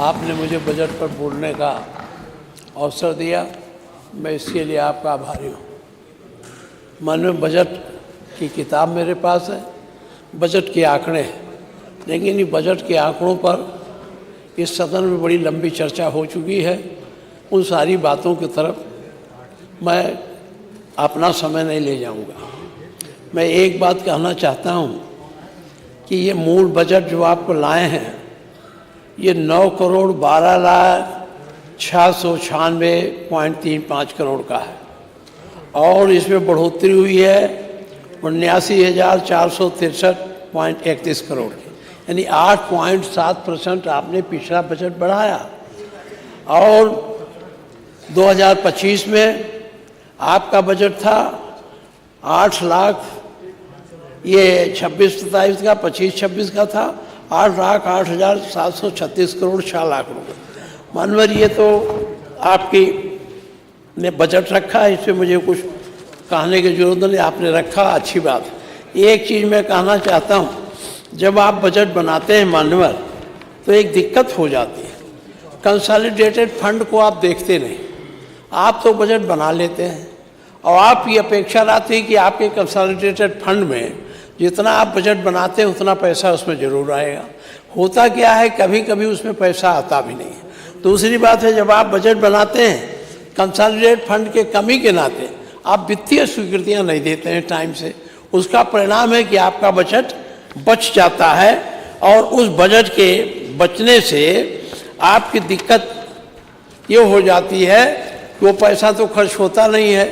आपने मुझे बजट पर बोलने का अवसर दिया, मैं इसके लिए आपका आभारी हूँ। मन में बजट की किताब मेरे पास है, बजट के आंकड़े हैं, लेकिन ये बजट के आंकड़ों पर इस सदन में बड़ी लंबी चर्चा हो चुकी है। उन सारी बातों की तरफ मैं अपना समय नहीं ले जाऊंगा। मैं एक बात कहना चाहता हूं कि ये मूल बजट जो आपको लाए हैं, ये 9,12,696.35 करोड़ का है और इसमें बढ़ोतरी हुई है 79,463.31 करोड़ की, यानी 8.7% आपने पिछला बजट बढ़ाया। और 2025 में आपका बजट था 8 लाख, ये 26-27 का, 25-26 का था 8,08,736 करोड़ 6 लाख रुपये। मानवर ये तो आपकी ने बजट रखा है, इससे मुझे कुछ कहने की जरूरत नहीं, आपने रखा, अच्छी बात है। एक चीज़ मैं कहना चाहता हूँ, जब आप बजट बनाते हैं मानवर, तो एक दिक्कत हो जाती है। कंसोलिडेटेड फंड को आप देखते नहीं, आप तो बजट बना लेते हैं और आपकी अपेक्षा रहती है कि आपके कंसोलिडेटेड फंड में जितना आप बजट बनाते हैं उतना पैसा उसमें जरूर आएगा। होता क्या है, कभी कभी उसमें पैसा आता भी नहीं है। दूसरी बात है, जब आप बजट बनाते हैं कंसोलिडेटेड फंड के कमी के नाते आप वित्तीय स्वीकृतियां नहीं देते हैं टाइम से, उसका परिणाम है कि आपका बजट बच जाता है और उस बजट के बचने से आपकी दिक्कत ये हो जाती है कि वो पैसा तो खर्च होता नहीं है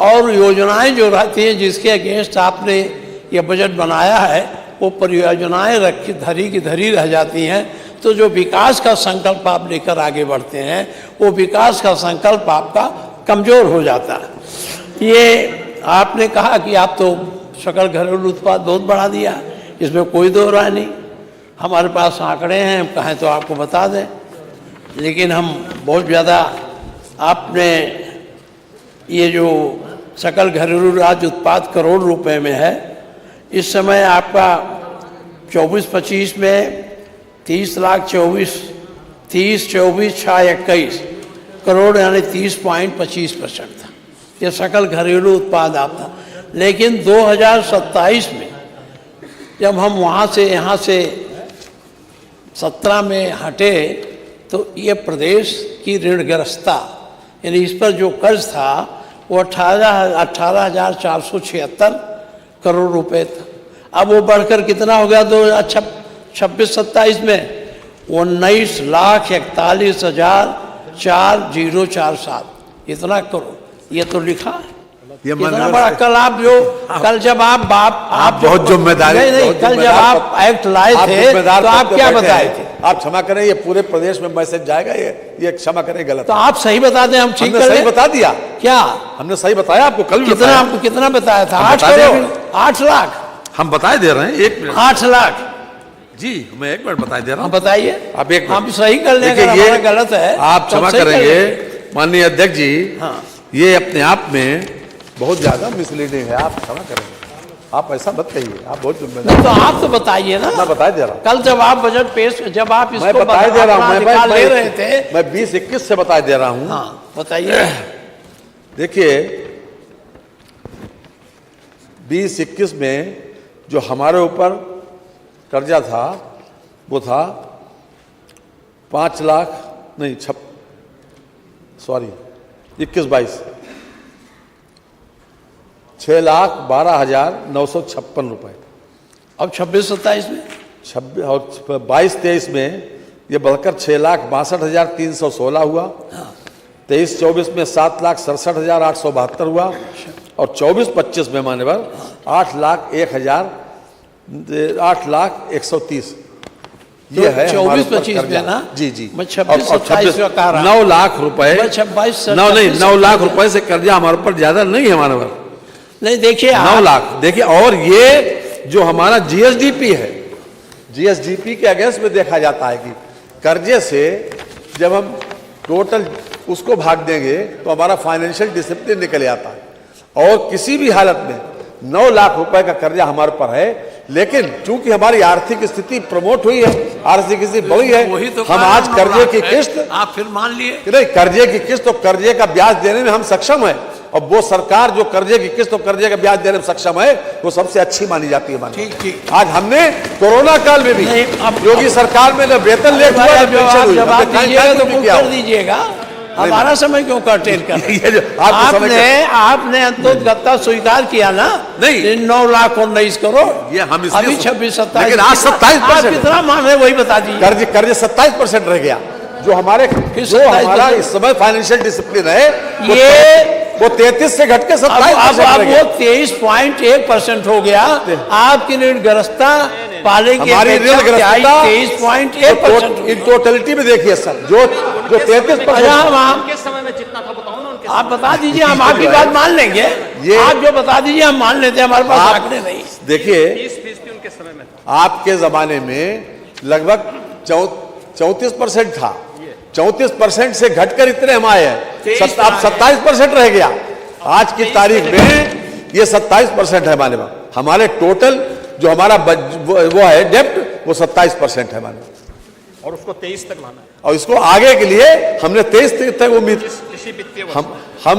और योजनाएं जो रहती हैं जिसके अगेंस्ट आपने ये बजट बनाया है, वो परियोजनाएं रखी धरी की धरी रह जाती हैं। तो जो विकास का संकल्प आप लेकर आगे बढ़ते हैं, वो विकास का संकल्प आपका कमज़ोर हो जाता है। ये आपने कहा कि आप तो सकल घरेलू उत्पाद बहुत बढ़ा दिया, इसमें कोई दो राय नहीं। हमारे पास आंकड़े हैं, हम कहें तो आपको बता दें, लेकिन हम बहुत ज़्यादा आपने ये जो सकल घरेलू राज्य उत्पाद करोड़ रुपए में है, इस समय आपका 24-25 में 30,24,621 करोड़ यानी 30.25% था। ये सकल घरेलू उत्पाद आप था। लेकिन 2027 में जब हम वहाँ से यहाँ से 17 में हटे, तो ये प्रदेश की ऋणग्रस्तता यानी इस पर जो कर्ज था वो 18,476 करोड़ रुपए था। अब वो बढ़कर कितना हो गया 2026-27 में 19,41,40,047 इतना करोड़। ये तो लिखा है, इतना बड़ा। कल आप जो कल जब आप बहुत जिम्मेदारी नहीं, कल जब आप एक्ट लाए थे तो आप क्या बताए थे? आप क्षमा करें, ये पूरे प्रदेश में मैसेज जाएगा, ये क्षमा करें गलत। तो आप सही बता दें, हम ठीक सही बता दिया क्या? हमने सही बताया आपको, कल भी कितना आपको कितना बताया था? 8 करोड़, 8 लाख हम बताए दे रहे हैं। 1 मिनट, 8 लाख जी, मैं 1 मिनट बताए दे रहा हूँ। बताइए, आप 1 हम सही कर लेंगे, हमारा गलत है आप क्षमा करेंगे माननीय अध्यक्ष जी। हाँ, ये अपने आप में बहुत ज्यादा मिसलीडिंग है, आप क्षमा करेंगे, आप ऐसा मत कहिए, आप बहुत जिम्मेदार। तो आप तो बताइए ना, मैं बताए दे रहा हूँ। कल जब आप बजट पेश, जब आप इसको मैं बताए दे रहा हूँ, मैं ले रहे थे, मैं 20-21 से बताए दे रहा हूँ। हाँ, बताइए। देखिए 20-21 में जो हमारे ऊपर कर्जा था वो था 5 लाख नहीं 21-22 6,12,956 रुपए। अब 26-27 में 26 और 22-23 में ये बढ़कर 6,62,316 हुआ। 23-24 में 7,67,872 हुआ और 24-25 में मान्यवर 8,01,130। ये है 24-25 में ना? जी जी। मैं 26-27 का कह रहा हूं। 9 लाख रुपए, 9 लाख रुपए से कर्जा हमारे ऊपर ज्यादा नहीं है मान्यवर। नहीं, देखिए 9 लाख देखिए। और ये जो हमारा जीएसडीपी है, जीएसडीपी के अगेंस्ट में देखा जाता है कि कर्जे से जब हम टोटल उसको भाग देंगे तो हमारा फाइनेंशियल डिसिप्लिन निकल आता है। और किसी भी हालत में 9 लाख रुपए का कर्जा हमारे पर है, लेकिन चूंकि हमारी आर्थिक स्थिति प्रमोट हुई है, आर्थिक स्थिति बढ़ी है, वही तो हम आज कर्जे की किस्त, आप फिर मान लिए नहीं कर्जे की किस्त और कर्जे का ब्याज देने में हम सक्षम है, और वो सरकार जो कर्जे की किस्त और कर्जे का ब्याज देने में सक्षम है वो सबसे अच्छी मानी जाती है। ठीक ठीक। आज हमने कोरोना काल में भी योगी सरकार में न वेतन लेट हुआ न पेंशन हुई, जवाब हमने कहीं दीजिएगा तो नहीं खुद किया। कर दीजिएगा, हमारा समय क्यों कर्टेल कर ये जो आपको समझ आपने अंतोगत्ता स्वीकार किया ना, नहीं। 9,19 करोड़, ये हम इसलिए अभी 26-27, लेकिन आज 27% आप कितना मान रहे वही बता दीजिए। कर्ज 27% रह गया, जो हमारे जो हमारा इस समय फाइनेंशियल डिसिप्लिन है वो 33 से घट के 27% अब रह गया। वो 23.1% हो गया। आपकी ऋणग्रस्तता पाले की हमारी ऋणग्रस्तता 23.1% इन टोटलिटी में देखिए सर, जो 33%, किस समय में जितना था बताओ ना उनके आप बता दीजिए, हम आपकी बात मान लेंगे। आप जो बता दीजिए हम मान लेते हैं, हमारे पास आंकड़े नहीं। देखिए 30% उनके समय में था। आपके जमाने में लगभग 34% था, 34% से घटकर इतने हम आए हैं, अब 27% रह गया। आज की तारीख में ये 27% है हमारे टोटल जो हमारा वो है डेप्ट, वो 27% है हमारे, और उसको 23 तक लाना है। और इसको आगे के लिए हमने 23 तक उम्मीद, इसी वित्तीय वर्ष हम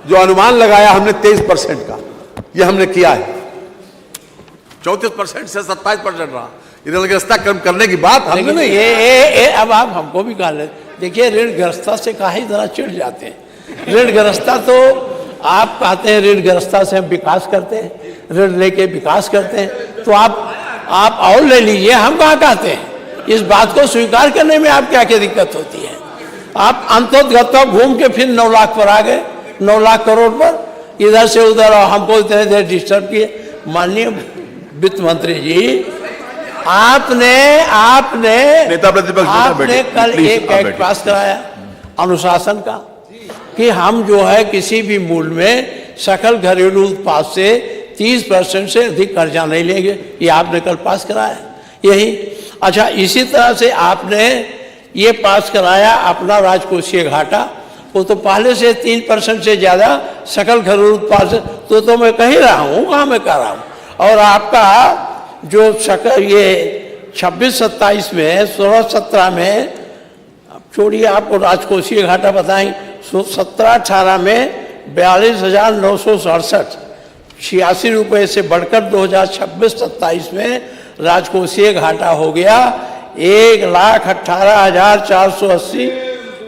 जो अनुमान लगाया हमने 23% का, ये हमने किया है। 34% से 27% रहा, ऋणग्रस्तता कम करने की बात हमने नहीं। ये अब आप हमको भी कहा ले, देखिए ऋणग्रस्तता से काहे इतना चिढ़ जाते हैं। ऋणग्रस्तता तो आप कहते हैं ऋणग्रस्तता से हम विकास करते हैं, ऋण लेके विकास करते हैं, तो आप और ले लीजिए, हम कहाँ कहते हैं। इस बात को स्वीकार करने में आप क्या क्या दिक्कत होती है। आप अंततः घूम के फिर 9 लाख पर आ गए, 9 लाख करोड़ पर, इधर से उधर, और हमको इतने देर डिस्टर्ब किए। माननीय वित्त मंत्री जी, आपने कल एक एक्ट पास कराया अनुशासन का, कि हम जो है किसी भी मूल्य में सकल घरेलू उत्पाद से 30% से अधिक कर्जा नहीं लेंगे, ये आपने कल पास कराया यही। अच्छा, इसी तरह से आपने ये पास कराया अपना राजकोषीय घाटा, वो तो पहले से 3% से ज़्यादा सकल घरेलू उत्पाद से, तो मैं कह ही रहा हूँ, कहाँ मैं कह रहा हूँ। और आपका जो सकल ये 26-27 में, 16-17 में, छोड़िए आपको राजकोषीय घाटा बताएं, 17-18 में 42,967 86 रुपये से बढ़कर 2026-27 में राजकोषीय घाटा हो गया 1,18,480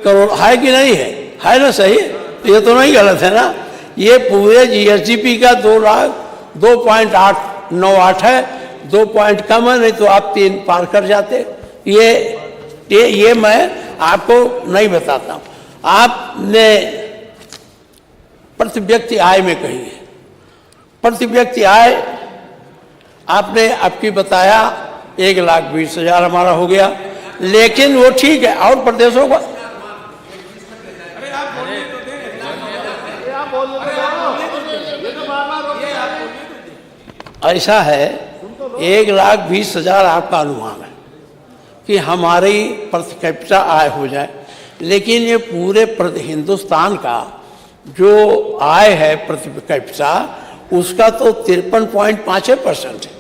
करोड़। है कि नहीं है? है ना? सही, ये तो नहीं गलत है ना। ये पूरे जीएसडीपी का 2.898 है, 2 पॉइंट कम है, नहीं तो आप 3 पार कर जाते। ये मैं आपको नहीं बताता हूँ। आपने प्रति व्यक्ति आय में कही है, प्रति व्यक्ति आय आपने आपकी बताया 1,20,000 हमारा हो गया, लेकिन वो ठीक है। और प्रदेशों का ऐसा है, 1,20,000 आपका अनुमान है कि हमारी प्रति कैपिटा आय हो जाए, लेकिन ये पूरे हिंदुस्तान का जो आय है प्रति कैपिटा, उसका तो 53.5% है।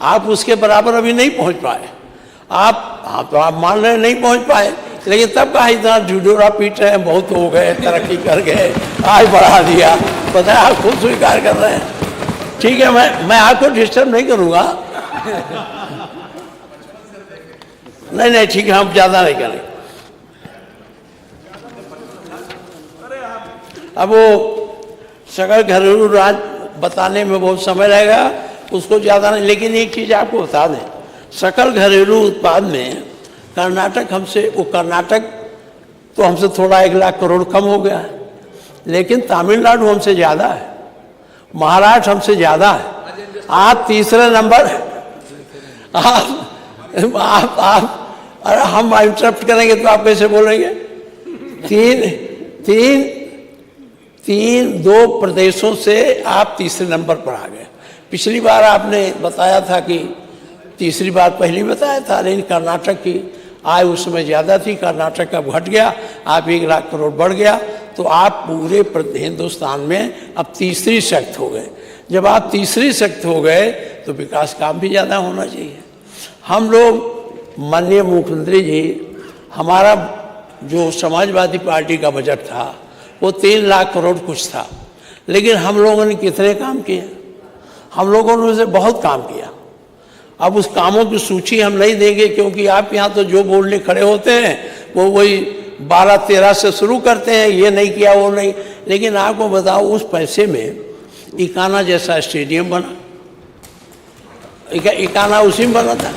आप उसके बराबर अभी नहीं पहुंच पाए। आप मान रहे नहीं पहुंच पाए, लेकिन तब कहा इतना ढिढोरा पीट रहे हैं, बहुत हो गए, तरक्की कर गए, आय बढ़ा दिया, पता है, आप खुद स्वीकार कर रहे हैं। ठीक है, मैं आपको डिस्टर्ब नहीं करूंगा। नहीं ठीक है, हम ज़्यादा नहीं करें। अब वो सकल घरेलू राज बताने में बहुत समय लगेगा, उसको ज़्यादा नहीं। लेकिन एक चीज़ आपको बता दें, सकल घरेलू उत्पाद में कर्नाटक कर्नाटक तो हमसे थोड़ा 1,00,000 करोड़ कम हो गया है, लेकिन तमिलनाडु हमसे ज़्यादा है, महाराष्ट्र हमसे ज़्यादा है। आप तीसरे नंबर, आप अरे हम इंटरप्ट करेंगे तो आप कैसे बोलेंगे? दो प्रदेशों से आप तीसरे नंबर पर आ गए। पिछली बार आपने बताया था कि तीसरी बार पहले बताया था, लेकिन कर्नाटक की आय उस समय ज़्यादा थी, कर्नाटक का घट गया, आप 1,00,000 करोड़ बढ़ गया, तो आप पूरे हिंदुस्तान में अब तीसरी शक्ति हो गए। जब आप तीसरी शक्ति हो गए तो तो विकास काम भी ज़्यादा होना चाहिए। हम लोग माननीय मुख्यमंत्री जी, हमारा जो समाजवादी पार्टी का बजट था वो 3 लाख करोड़ कुछ था, लेकिन हम लोगों ने कितने काम किए? हम लोगों ने उसे बहुत काम किया। अब उस कामों की सूची हम नहीं देंगे, क्योंकि आप यहाँ तो जो बोलने खड़े होते हैं वो वही 12-13 से शुरू करते हैं, ये नहीं किया वो नहीं। लेकिन आपको बताओ, उस पैसे में इकाना जैसा स्टेडियम बना, इकाना उसी में बना था।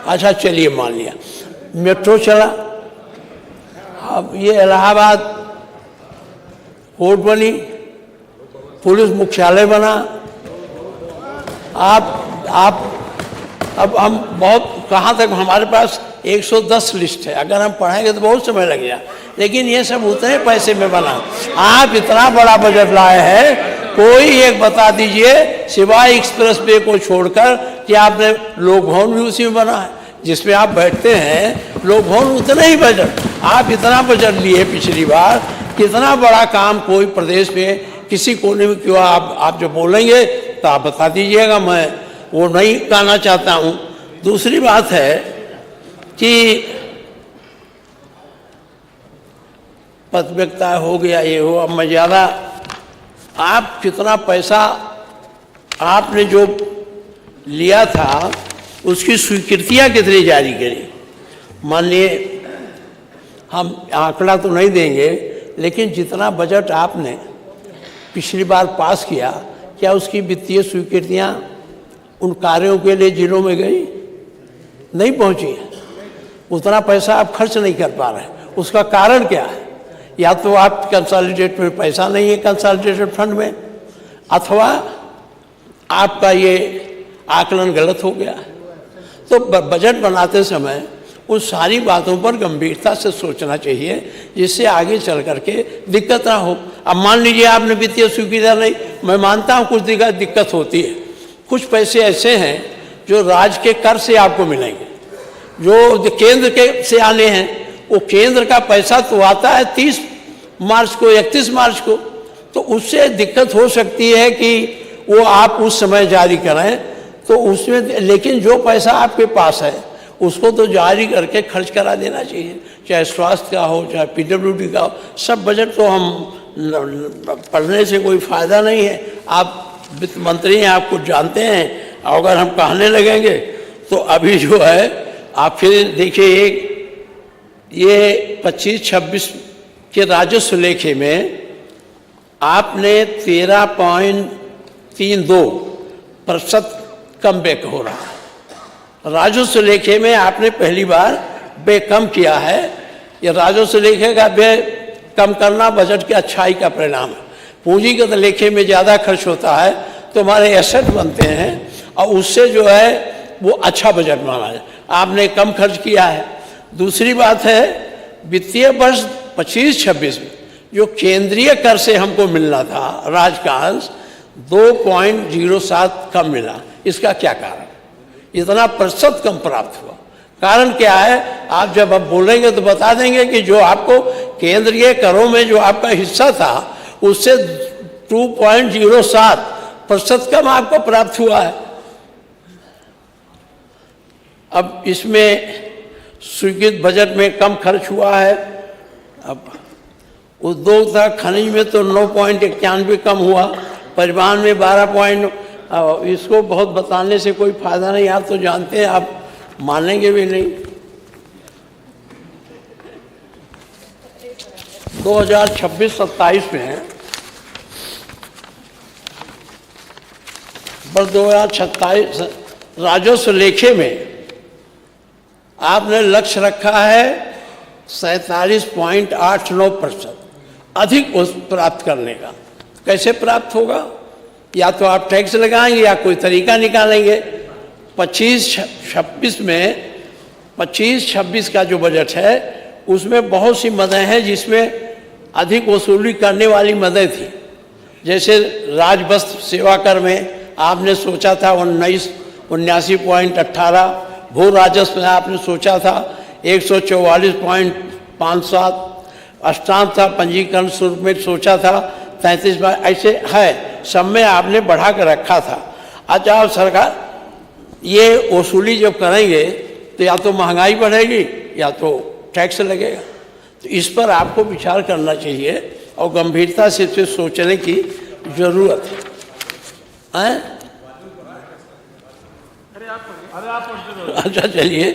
अच्छा चलिए मान लिया, मेट्रो चला, अब ये इलाहाबाद कोर्ट बनी, पुलिस मुख्यालय बना। आप अब हम बहुत कहाँ तक, हमारे पास 110 लिस्ट है, अगर हम पढ़ेंगे तो बहुत समय लग जाए, लेकिन ये सब उतने पैसे में बना। आप इतना बड़ा बजट लाए हैं, कोई एक बता दीजिए सिवाय एक्सप्रेस वे को छोड़कर कि आपने लोक भवन भी उसी में बना है जिसमें आप बैठते हैं। लोक भवन उतना ही बजट, आप इतना बजट लिए पिछली बार, कितना बड़ा काम कोई प्रदेश में किसी कोने में क्यों? आप जो बोलेंगे तो आप बता दीजिएगा, मैं वो नहीं कहना चाहता हूँ। दूसरी बात है कि पत्रकारिता हो गया, ये हो, अब मैं ज़्यादा, आप कितना पैसा आपने जो लिया था उसकी स्वीकृतियाँ कितनी जारी करी? मान लिए हम आंकड़ा तो नहीं देंगे, लेकिन जितना बजट आपने पिछली बार पास किया, क्या उसकी वित्तीय स्वीकृतियाँ उन कार्यों के लिए जिलों में गई? नहीं पहुँची है। उतना पैसा आप खर्च नहीं कर पा रहे हैं। उसका कारण क्या है? या तो आप कंसोलिडेट में पैसा नहीं है, कंसोलिडेटेड फंड में, अथवा आपका ये आकलन गलत हो गया है। तो बजट बनाते समय उन सारी बातों पर गंभीरता से सोचना चाहिए, जिससे आगे चल करके दिक्कत ना हो। अब मान लीजिए आपने वित्तीय स्वीकृति नहीं, मैं मानता हूँ कुछ दिक्कत होती है। कुछ पैसे ऐसे हैं जो राज्य के कर से आपको मिलेंगे, जो केंद्र के से आने हैं। वो केंद्र का पैसा तो आता है 30 मार्च को, 31 मार्च को, तो उससे दिक्कत हो सकती है कि वो आप उस समय जारी करें, तो उसमें, लेकिन जो पैसा आपके पास है उसको तो जारी करके खर्च करा देना चाहिए, चाहे स्वास्थ्य का हो, चाहे पीडब्ल्यूडी का हो। सब बजट तो हम पढ़ने से कोई फ़ायदा नहीं है। आप वित्त मंत्री हैं, आप कुछ जानते हैं, और अगर हम कहने लगेंगे तो अभी जो है आप फिर देखिए, ये 25-26 के राजस्व लेखे में आपने 13.32% कम बैक हो रहा है। राजस्व लेखे में आपने पहली बार व्यय कम किया है। ये राजस्व लेखे का व्यय कम करना बजट की अच्छाई का परिणाम है। पूंजीगत लेखे में ज़्यादा खर्च होता है तो हमारे एसेट बनते हैं, और उससे जो है वो अच्छा बजट माना है। आपने कम खर्च किया है। दूसरी बात है, वित्तीय वर्ष 25-26 में जो केंद्रीय कर से हमको मिलना था, राज्य का अंश 2.07 कम मिला। इसका क्या कारण? इतना प्रतिशत कम प्राप्त हुआ, कारण क्या है? आप जब अब बोलेंगे तो बता देंगे कि जो आपको केंद्रीय करों में जो आपका हिस्सा था उससे 2.07% कम आपको प्राप्त हुआ है। अब इसमें स्वीकृत बजट में कम खर्च हुआ है। अब उद्योग तथा खनिज में तो 9.91 कम हुआ, परिवहन में 12 इसको बहुत बताने से कोई फायदा नहीं, आप तो जानते हैं, आप मानेंगे भी नहीं। 2026-27 में वर्ष 2027 राजस्व लेखे में आपने लक्ष्य रखा है 47.89% अधिक प्राप्त करने का। कैसे प्राप्त होगा? या तो आप टैक्स लगाएंगे या कोई तरीका निकालेंगे। 25-26 में 25-26 का जो बजट है उसमें बहुत सी मदें हैं जिसमें अधिक वसूली करने वाली मदें थी। जैसे राजवस्त्र सेवा कर में आपने सोचा था 79.18, भू राजस्व में आपने सोचा था 144.57, अष्टांग था पंजीकरण शुल्क में सोचा था 33 ऐसे है, सब में आपने बढ़ा कर रखा था। अच्छा, अब सरकार ये वसूली जब करेंगे तो या तो महंगाई बढ़ेगी या तो टैक्स लगेगा। तो इस पर आपको विचार करना चाहिए और गंभीरता से इसे सोचने की जरूरत है। अच्छा चलिए,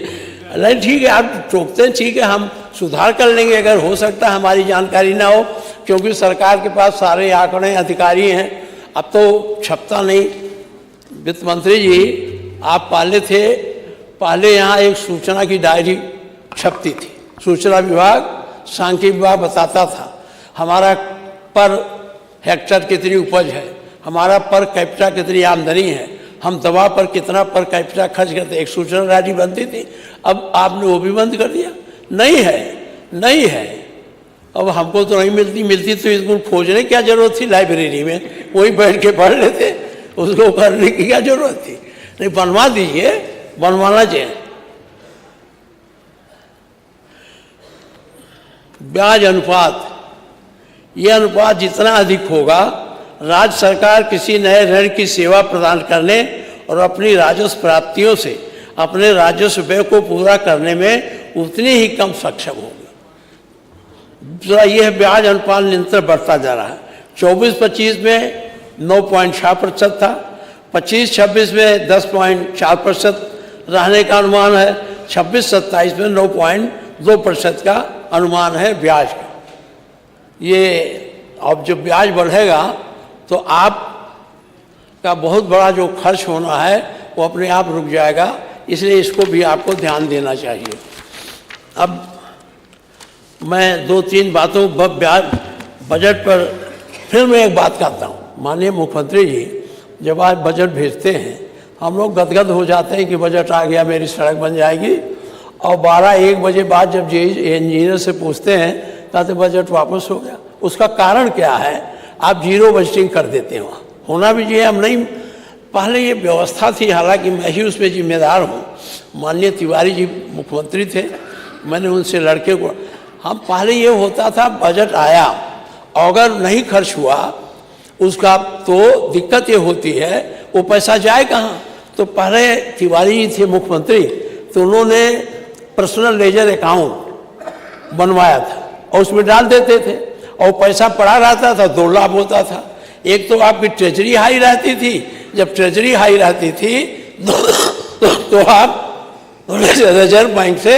नहीं ठीक है, आप टोकते हैं, ठीक है, हम सुधार कर लेंगे अगर हो सकता है हमारी जानकारी ना हो, क्योंकि सरकार के पास सारे आंकड़े अधिकारी हैं, अब तो छपता नहीं। वित्त मंत्री जी, आप पहले यहाँ एक सूचना की डायरी छपती थी, सूचना विभाग, सांख्यिकी विभाग बताता था हमारा पर हेक्टेयर कितनी उपज है, हमारा पर कैपिटा कितनी आमदनी है, हम दवा पर कितना पर कैपिटा खर्च करते, एक सूचना डायरी बनती थी। अब आपने वो भी बंद कर दिया। नहीं है, अब हमको तो नहीं मिलती तो इसको खोजने की क्या जरूरत थी, लाइब्रेरी में वही बैठ के पढ़ लेते, उसको करने की क्या जरूरत थी। नहीं, बनवा दीजिए, बनवाना चाहिए। ब्याज अनुपात, ये अनुपात जितना अधिक होगा, राज्य सरकार किसी नए ऋण की सेवा प्रदान करने और अपनी राजस्व प्राप्तियों से अपने राजस्व व्यय को पूरा करने में उतनी ही कम सक्षम होगी। दूसरा यह ब्याज अनुपात निरंतर बढ़ता जा रहा है। 24-25 में 9.6% था, 25-26 में 10.4% रहने का अनुमान है, 26-27 में 9.2% का अनुमान है ब्याज का। ये अब जब ब्याज बढ़ेगा तो आपका बहुत बड़ा जो खर्च होना है वो अपने आप रुक जाएगा, इसलिए इसको भी आपको ध्यान देना चाहिए। अब मैं 2-3 बातों बजट पर फिर मैं एक बात कहता हूँ। माननीय मुख्यमंत्री जी जब आज बजट भेजते हैं, हम लोग गदगद हो जाते हैं कि बजट आ गया, मेरी सड़क बन जाएगी, और 12-1 बजे बाद जब इंजीनियर से पूछते हैं कहते बजट वापस हो गया। उसका कारण क्या है? आप जीरो बजटिंग कर देते हो। होना भी चाहिए, हम नहीं, पहले ये व्यवस्था थी, हालांकि मैं ही उसमें जिम्मेदार हूँ। माननीय तिवारी जी मुख्यमंत्री थे, मैंने उनसे लड़के को, हम पहले ये होता था बजट आया अगर नहीं खर्च हुआ उसका तो दिक्कत ये होती है वो पैसा जाए कहाँ। तो पहले तिवारी जी थे मुख्यमंत्री, तो उन्होंने पर्सनल लेजर अकाउंट बनवाया था और उसमें डाल देते थे और पैसा पड़ा रहता था, 2 लाभ होता था। एक तो आपकी ट्रेजरी हाई रहती थी, जब ट्रेजरी हाई रहती थी तो आप रिजर्व बैंक से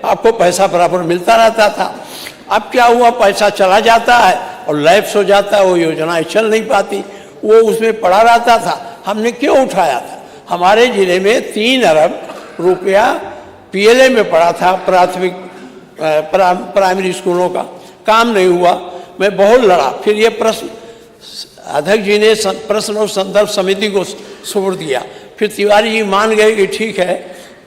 आपको पैसा बराबर मिलता रहता था। अब क्या हुआ, पैसा चला जाता है और लैप्स हो जाता है, वो योजनाएं चल नहीं पाती, वो उसमें पड़ा रहता था। हमने क्यों उठाया था? हमारे ज़िले में 3 अरब रुपया पीएलए में पड़ा था, प्राथमिक प्राइमरी स्कूलों का, काम नहीं हुआ। मैं बहुत लड़ा, फिर ये प्रश्न अध्यक्ष जी ने प्रश्न और संदर्भ समिति को छोड़ दिया। फिर तिवारी जी मान गए कि ठीक है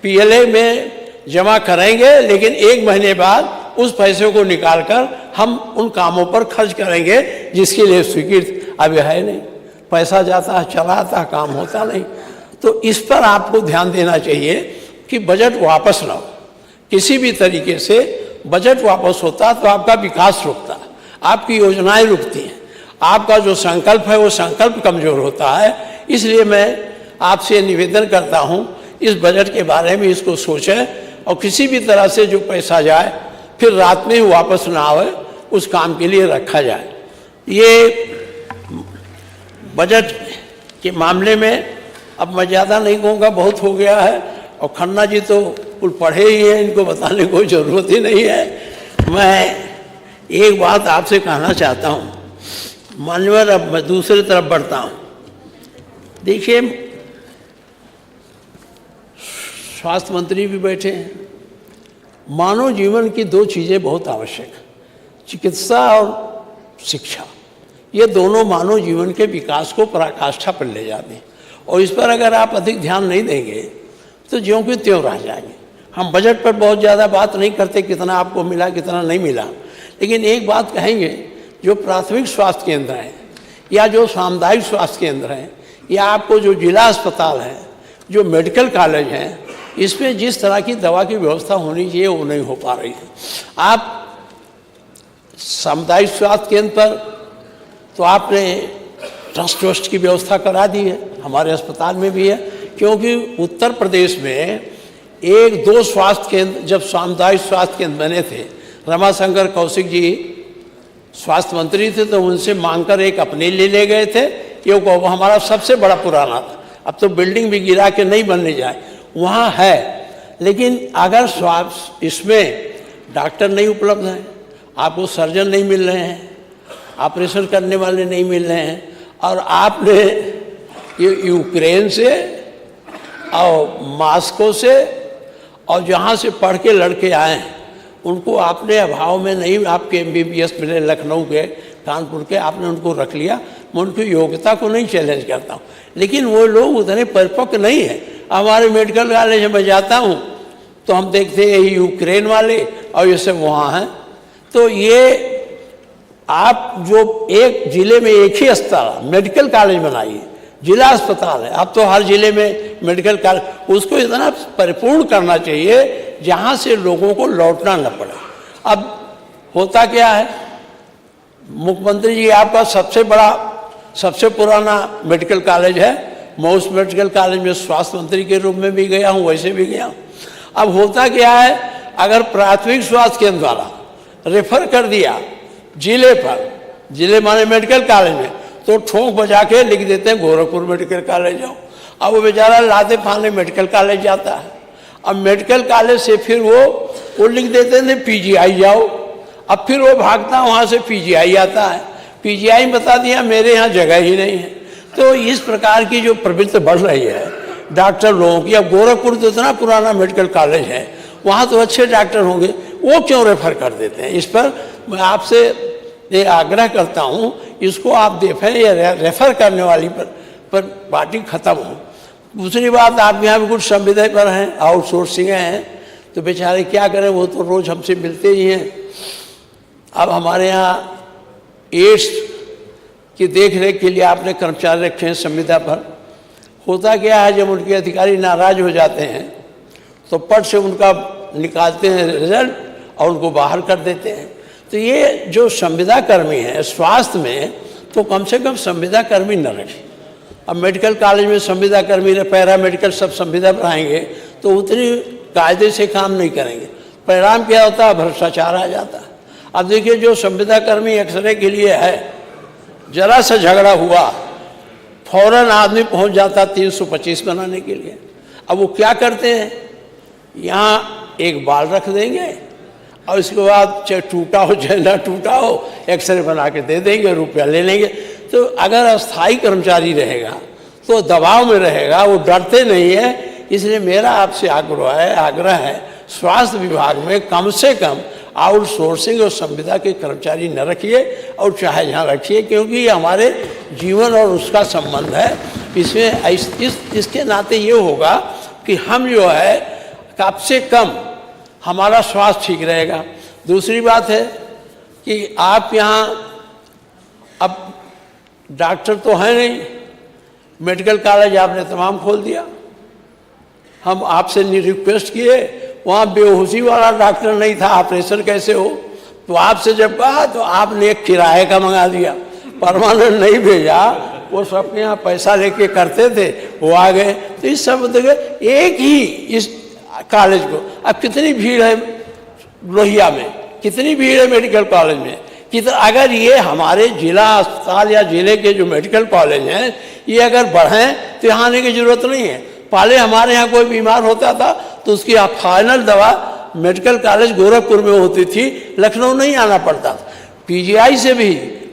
पीएलए में जमा करेंगे, लेकिन 1 महीने बाद उस पैसे को निकालकर हम उन कामों पर खर्च करेंगे जिसके लिए स्वीकृत अभी है नहीं। पैसा जाता है, चला आता है, काम होता नहीं। तो इस पर आपको ध्यान देना चाहिए कि बजट वापस ना हो। किसी भी तरीके से बजट वापस होता तो आपका विकास रुकता, आपकी योजनाएं रुकती हैं, आपका जो संकल्प है वो संकल्प कमजोर होता है। इसलिए मैं आपसे निवेदन करता हूं इस बजट के बारे में इसको सोचें और किसी भी तरह से जो पैसा जाए फिर रात में ही वापस ना आए, उस काम के लिए रखा जाए। ये बजट के मामले में अब मैं ज़्यादा नहीं कहूँगा, बहुत हो गया है, और खन्ना जी तो कुल पढ़े ही हैं, इनको बताने कोई ज़रूरत ही नहीं है। मैं एक बात आपसे कहना चाहता हूँ मान्यवर, अब मैं दूसरी तरफ बढ़ता हूँ। देखिए स्वास्थ्य मंत्री भी बैठे हैं। मानव जीवन की 2 चीज़ें बहुत आवश्यक हैं, चिकित्सा और शिक्षा। ये दोनों मानव जीवन के विकास को पराकाष्ठा पर ले जाते हैं, और इस पर अगर आप अधिक ध्यान नहीं देंगे तो ज्यों की त्यों रह जाएंगे। हम बजट पर बहुत ज़्यादा बात नहीं करते, कितना आपको मिला कितना नहीं मिला, लेकिन एक बात कहेंगे, जो प्राथमिक स्वास्थ्य केंद्र हैं या जो सामुदायिक स्वास्थ्य केंद्र हैं या आपको जो जिला अस्पताल है, जो मेडिकल कॉलेज हैं, इसमें जिस तरह की दवा की व्यवस्था होनी चाहिए वो नहीं हो पा रही है। आप सामुदायिक स्वास्थ्य केंद्र पर तो आपने ट्रस्ट वस्ट की व्यवस्था करा दी है, हमारे अस्पताल में भी है। क्योंकि उत्तर प्रदेश में 1-2 स्वास्थ्य केंद्र जब सामुदायिक स्वास्थ्य केंद्र बने थे, रमाशंकर कौशिक जी स्वास्थ्य मंत्री थे, तो उनसे मांगकर एक अपने लिए ले गए थे, क्योंकि वो हमारा सबसे बड़ा पुराना था। अब तो बिल्डिंग भी गिरा के नहीं बनने जाए, वहाँ है। लेकिन अगर स्वास्थ्य इसमें डॉक्टर नहीं उपलब्ध हैं, आपको सर्जन नहीं मिल रहे हैं, ऑपरेशन करने वाले नहीं मिल रहे हैं, और आपने ये यूक्रेन से और मॉस्को से और जहाँ से पढ़ के लड़के आए हैं उनको आपने अभाव में नहीं, आपके MBBS मिले लखनऊ के, कानपुर के, आपने उनको रख लिया। मैं उनकी योग्यता को नहीं चैलेंज करता हूँ, लेकिन वो लोग उतने परिपक्व नहीं है। हमारे मेडिकल कॉलेज में जाता हूँ तो हम देखते हैं यूक्रेन वाले और ये सब वहाँ हैं। तो ये आप जो एक जिले में एक ही अस्पताल मेडिकल कॉलेज बनाइए, जिला अस्पताल है, अब तो हर जिले में मेडिकल कॉलेज, उसको इतना परिपूर्ण करना चाहिए जहाँ से लोगों को लौटना न पड़े। अब होता क्या है, मुख्यमंत्री जी आपका सबसे बड़ा सबसे पुराना मेडिकल कॉलेज है, मैं उस मेडिकल कॉलेज में स्वास्थ्य मंत्री के रूप में भी गया हूँ, वैसे भी गया हूँ। अब होता क्या है, अगर प्राथमिक स्वास्थ्य केंद्र द्वारा रेफर कर दिया जिले पर, जिले माने मेडिकल कॉलेज में, तो ठोंक बजा के लिख देते हैं गोरखपुर मेडिकल कॉलेज जाओ। अब वो बेचारा लाते फाने मेडिकल कॉलेज जाता है। अब मेडिकल कॉलेज से फिर वो लिख देते हैं PGI जाओ। अब फिर वो भागता वहाँ से PGI आता है, PGI बता दिया मेरे यहाँ जगह ही नहीं है। तो इस प्रकार की जो प्रवृत्ति बढ़ रही है डॉक्टर लोगों की, अब गोरखपुर तो इतना पुराना मेडिकल कॉलेज है, वहाँ तो अच्छे डॉक्टर होंगे, वो क्यों रेफर कर देते हैं? इस पर मैं आपसे ये आग्रह करता हूँ, इसको आप देखें, ये रेफर करने वाली पर पार्टी खत्म हो। दूसरी बात, आप यहाँ भी कुछ संविदा पर हैं, आउटसोर्सिंग हैं, तो बेचारे क्या करें, वो तो रोज़ हमसे मिलते ही हैं। अब हमारे यहाँ एड्स की देख रेख के लिए आपने कर्मचारी रखे हैं संविदा पर। होता क्या है, जब उनके अधिकारी नाराज हो जाते हैं तो पद से उनका निकालते हैं रिजल्ट और उनको बाहर कर देते हैं। तो ये जो संविदा कर्मी है स्वास्थ्य में, तो कम से कम संविदा कर्मी न रखें। अब मेडिकल कॉलेज में संविदा कर्मी, पैरा मेडिकल सब संविदा पर आएंगे तो उतनी कायदे से काम नहीं करेंगे। परिणाम क्या होता है, भ्रष्टाचार आ जाता है। अब देखिए, जो संविदा कर्मी एक्सरे के लिए है, जरा सा झगड़ा हुआ फौरन आदमी पहुंच जाता 325 बनाने के लिए। अब वो क्या करते हैं, यहाँ एक बाल रख देंगे और इसके बाद चाहे टूटा हो चाहे ना टूटा हो, एक्सरे बना के दे देंगे, रुपया ले लेंगे। तो अगर अस्थायी कर्मचारी रहेगा तो दबाव में रहेगा, वो डरते नहीं है। इसलिए मेरा आपसे आग्रह है स्वास्थ्य विभाग में कम से कम आउटसोर्सिंग और संविदा के कर्मचारी न रखिए, और चाहे जहाँ रखिए, क्योंकि ये हमारे जीवन और उसका संबंध है। इसमें इसके नाते ये होगा कि हम जो है कम से कम हमारा स्वास्थ्य ठीक रहेगा। दूसरी बात है कि आप यहाँ अब डॉक्टर तो है नहीं, मेडिकल कॉलेज आपने तमाम खोल दिया। हम आपसे रिक्वेस्ट किए, वहाँ बेहोशी वाला डॉक्टर नहीं था, ऑपरेशन कैसे हो, तो आपसे जब कहा तो आपने एक किराए का मंगा दिया, परमानेंट नहीं भेजा। वो सबके यहाँ पैसा लेके करते थे, वो आ गए। तो इस सब देखिए, एक ही इस कॉलेज को अब कितनी भीड़ है लोहिया में, कितनी भीड़ है मेडिकल कॉलेज में, अगर ये हमारे जिला अस्पताल या जिले के जो मेडिकल कॉलेज हैं ये अगर बढ़ें तो यहाँ आने की जरूरत नहीं है। पहले हमारे यहाँ कोई बीमार होता था तो उसकी फाइनल दवा मेडिकल कॉलेज गोरखपुर में होती थी, लखनऊ नहीं आना पड़ता था। PGI से भी,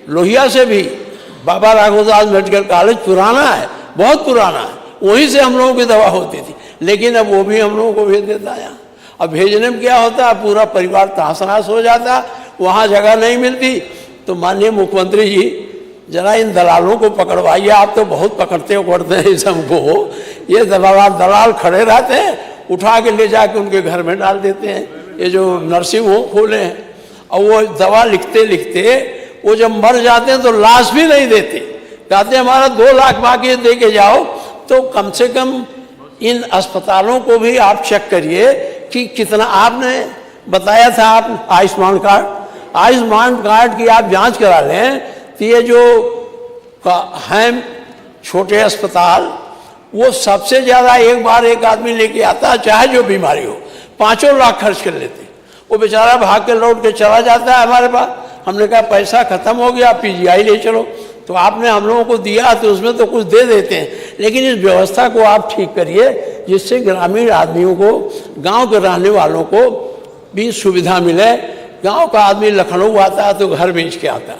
लोहिया से भी, बाबा राघवदास मेडिकल कॉलेज पुराना है, बहुत पुराना है, वहीं से हम लोगों की दवा होती थी। लेकिन अब वो भी हम लोगों को भेज देता है। अब भेजने में क्या होता है, पूरा परिवार तहस नहस हो जाता, वहाँ जगह नहीं मिलती। तो माननीय मुख्यमंत्री जी जरा इन दलालों को पकड़वाइए, आप तो बहुत पकड़ते हैं इस हमको। ये दलाल खड़े रहते हैं, उठा के ले जाके उनके घर में डाल देते हैं। ये जो नर्सिंग होम खोले हैं, और वो दवा लिखते लिखते वो जब मर जाते हैं तो लाश भी नहीं देते, कहते हमारा 2 लाख बाकी दे के जाओ। तो कम से कम इन अस्पतालों को भी आप चेक करिए कि कितना। आपने बताया था आप आयुष्मान कार्ड की आप जांच करा लें तो ये जो हैं छोटे अस्पताल, वो सबसे ज़्यादा एक बार एक आदमी लेके आता है, चाहे जो बीमारी हो, 5 लाख खर्च कर लेते। वो बेचारा भाग के लौट के चला जाता है हमारे पास। हमने कहा पैसा ख़त्म हो गया, पीजीआई ले चलो। तो आपने हम लोगों को दिया तो उसमें तो कुछ दे देते हैं, लेकिन इस व्यवस्था को आप ठीक करिए जिससे ग्रामीण आदमियों को, गांव के रहने वालों को भी सुविधा मिले। गांव का आदमी लखनऊ आता है तो घर बेच के आता है,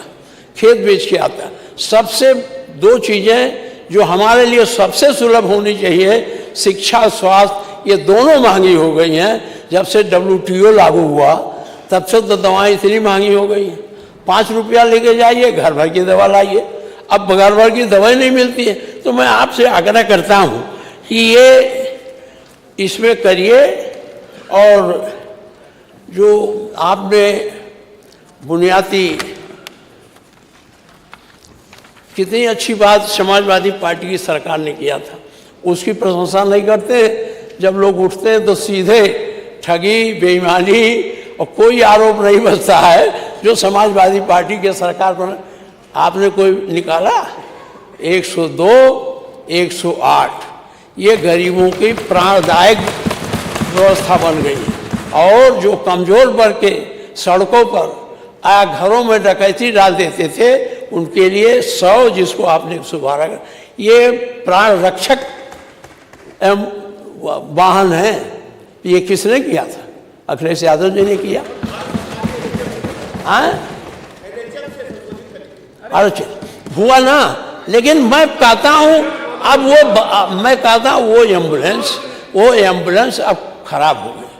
खेत बेच के आता है। सबसे 2 चीज़ें जो हमारे लिए सबसे सुलभ होनी चाहिए, शिक्षा, स्वास्थ्य, ये दोनों महंगी हो गई हैं। जब से WTO लागू हुआ तब से तो दवाएं इतनी महंगी हो गई हैं। 5 रुपया लेके जाइए, घर भर की दवा लाइए। अब घर भर की दवाई नहीं मिलती है। तो मैं आपसे आग्रह करता हूँ कि ये इसमें करिए। और जो आपने बुनियादी, कितनी अच्छी बात समाजवादी पार्टी की सरकार ने किया था, उसकी प्रशंसा नहीं करते। जब लोग उठते हैं तो सीधे ठगी, बेईमानी और कोई आरोप नहीं बचता है जो समाजवादी पार्टी के सरकार पर। आपने कोई निकाला 102, 108, ये गरीबों की प्राणदायक व्यवस्था बन गई है। और जो कमजोर वर्ग के सड़कों पर घरों में डकैती डाल देते थे, उनके लिए 100, जिसको आपने 112 कर, ये प्राण रक्षक वाहन है। ये किसने किया था? अखिलेश यादव जी ने किया। अरे हुआ ना, लेकिन मैं कहता हूँ अब मैं कहता हूँ वो एम्बुलेंस अब खराब हो गई।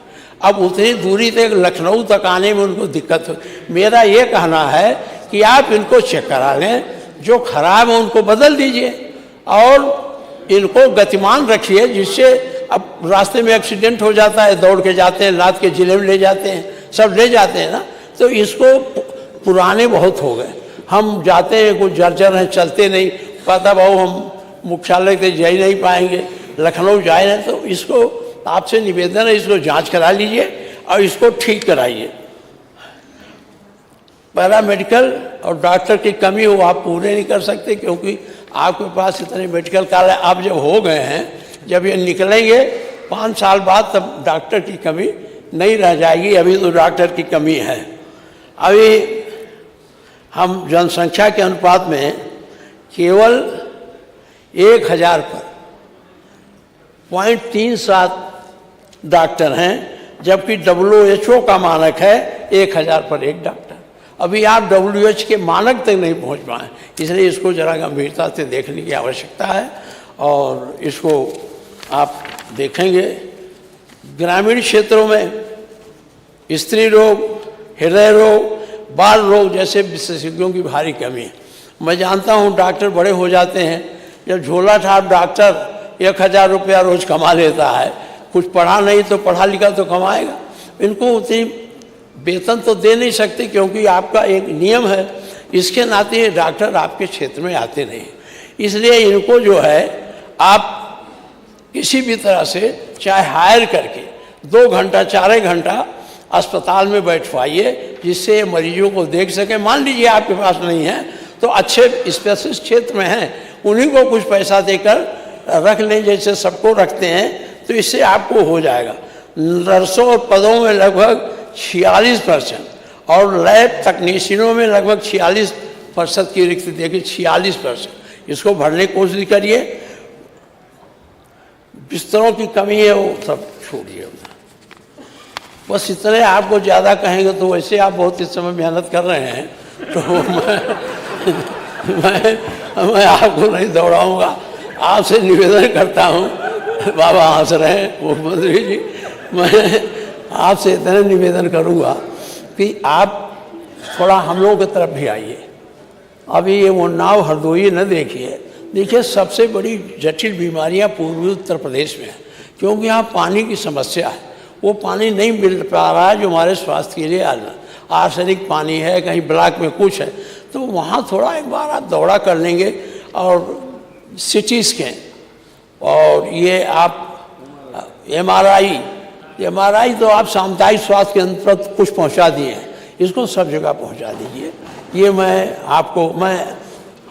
अब उतनी दूरी तक लखनऊ तक आने में उनको दिक्कत हो। मेरा ये कहना है कि आप इनको चेक करा लें, जो खराब है उनको बदल दीजिए और इनको गतिमान रखिए, जिससे अब रास्ते में एक्सीडेंट हो जाता है, दौड़ के जाते हैं, लाद के जिले में ले जाते हैं, सब ले जाते हैं ना। तो इसको पुराने बहुत हो गए। हम जाते हैं, कुछ जर्जर हैं, चलते नहीं, कहता भाऊ हम मुख्यालय तक जा ही नहीं पाएंगे, लखनऊ जाए नहीं। तो इसको आपसे निवेदन है, इसको जांच करा लीजिए और इसको ठीक कराइए। पैरामेडिकल और डॉक्टर की कमी वो आप पूरे नहीं कर सकते, क्योंकि आपके पास इतने मेडिकल कॉलेज आप जब हो गए हैं, जब ये निकलेंगे 5 साल बाद, तब डॉक्टर की कमी नहीं रह जाएगी। अभी तो डॉक्टर की कमी है। अभी हम जनसंख्या के अनुपात में केवल 1000 पर 0.37 डॉक्टर हैं, जबकि WHO का मानक है 1000 पर 1 डॉक्टर। अभी आप WHO के मानक तक नहीं पहुंच पाए, इसलिए इसको ज़रा गंभीरता से देखने की आवश्यकता है। और इसको आप देखेंगे ग्रामीण क्षेत्रों में स्त्री रोग, हृदय रोग, बाल रोग जैसे विशेषज्ञों की भारी कमी है। मैं जानता हूँ डॉक्टर बड़े हो जाते हैं, जब झोला छाप डॉक्टर 1000 रुपया रोज कमा लेता है, कुछ पढ़ा नहीं तो पढ़ा लिखा तो कमाएगा। इनको उतनी वेतन तो दे नहीं सकते, क्योंकि आपका एक नियम है। इसके नाते ये डॉक्टर आपके क्षेत्र में आते नहीं, इसलिए इनको जो है आप किसी भी तरह से चाहे हायर करके 2 घंटा 4 घंटा अस्पताल में बैठवाइए, जिससे मरीजों को देख सके। मान लीजिए आपके पास नहीं है तो अच्छे स्पेशलिस्ट क्षेत्र में हैं, उन्हीं को कुछ पैसा देकर रख लें, जैसे सबको रखते हैं, तो इससे आपको हो जाएगा। नर्सों और पदों में लगभग 46% और लैब तकनीशियनों में लगभग 46% की रिक्ति देखिए, 46%। इसको भरने की कोशिश करिए। बिस्तरों की कमी है, वो सब छोड़िए। बस इतने आपको ज़्यादा कहेंगे तो वैसे आप बहुत इस समय मेहनत कर रहे हैं, तो मैं आपको नहीं दौड़ाऊंगा। आपसे निवेदन करता हूँ, बाबा हंस रहे हैं मुख्यमंत्री जी, मैं आपसे इतना निवेदन करूँगा कि आप थोड़ा हम लोगों की तरफ भी आइए। अभी ये उन्नाव हरदोई न देखिए, सबसे बड़ी जटिल बीमारियां पूर्वी उत्तर प्रदेश में है, क्योंकि यहाँ पानी की समस्या है। वो पानी नहीं मिल पा रहा है जो हमारे स्वास्थ्य के लिए आर्सेनिक पानी है, कहीं ब्लॉक में कुछ है। तो वहाँ थोड़ा एक बार आप दौरा कर लेंगे, और CT स्कैन और ये आप MRI तो आप सामुदायिक स्वास्थ्य केंद्र पर कुछ पहुँचा दिए हैं, इसको सब जगह पहुँचा दीजिए। ये मैं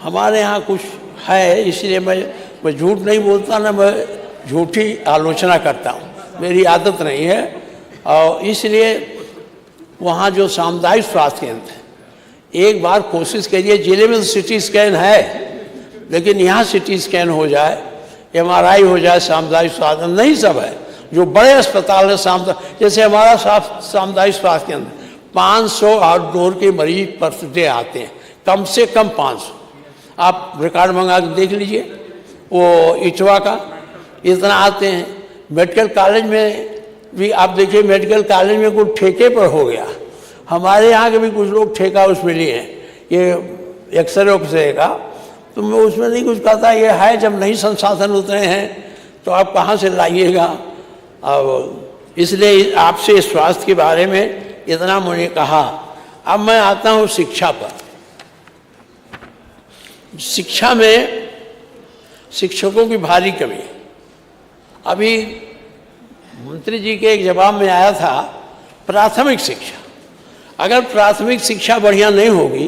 हमारे यहाँ कुछ है, इसलिए मैं झूठ नहीं बोलता ना, मैं झूठी आलोचना करता हूँ, मेरी आदत नहीं है। और इसलिए वहाँ जो सामुदायिक स्वास्थ्य केंद्र है, एक बार कोशिश करिए, जिले में तो सिटी स्कैन है, लेकिन यहाँ सिटी स्कैन हो जाए, MRI हो जाए, सामुदायिक स्वास्थ्य नहीं सब है। जो बड़े अस्पताल है जैसे हमारा सामुदायिक स्वास्थ्य केंद्र, 500 आउटडोर के मरीज पर डे आते हैं, कम से कम 500। आप रिकॉर्ड मंगा के देख लीजिए, वो इटवा का इतना आते हैं। मेडिकल कॉलेज में भी आप देखिए, मेडिकल कॉलेज में कुछ ठेके पर हो गया, हमारे यहाँ के भी कुछ लोग ठेका उसमें लिए हैं, ये एक्सरे का, तो मैं उसमें नहीं कुछ कहता, ये है जब नहीं संसाधन उतरे हैं तो आप कहाँ से लाइएगा। अब इसलिए आपसे स्वास्थ्य के बारे में इतना मुझे कहा। अब मैं आता हूँ शिक्षा पर। शिक्षा में शिक्षकों की भारी कमी है। अभी मंत्री जी के एक जवाब में आया था, प्राथमिक शिक्षा, अगर प्राथमिक शिक्षा बढ़िया नहीं होगी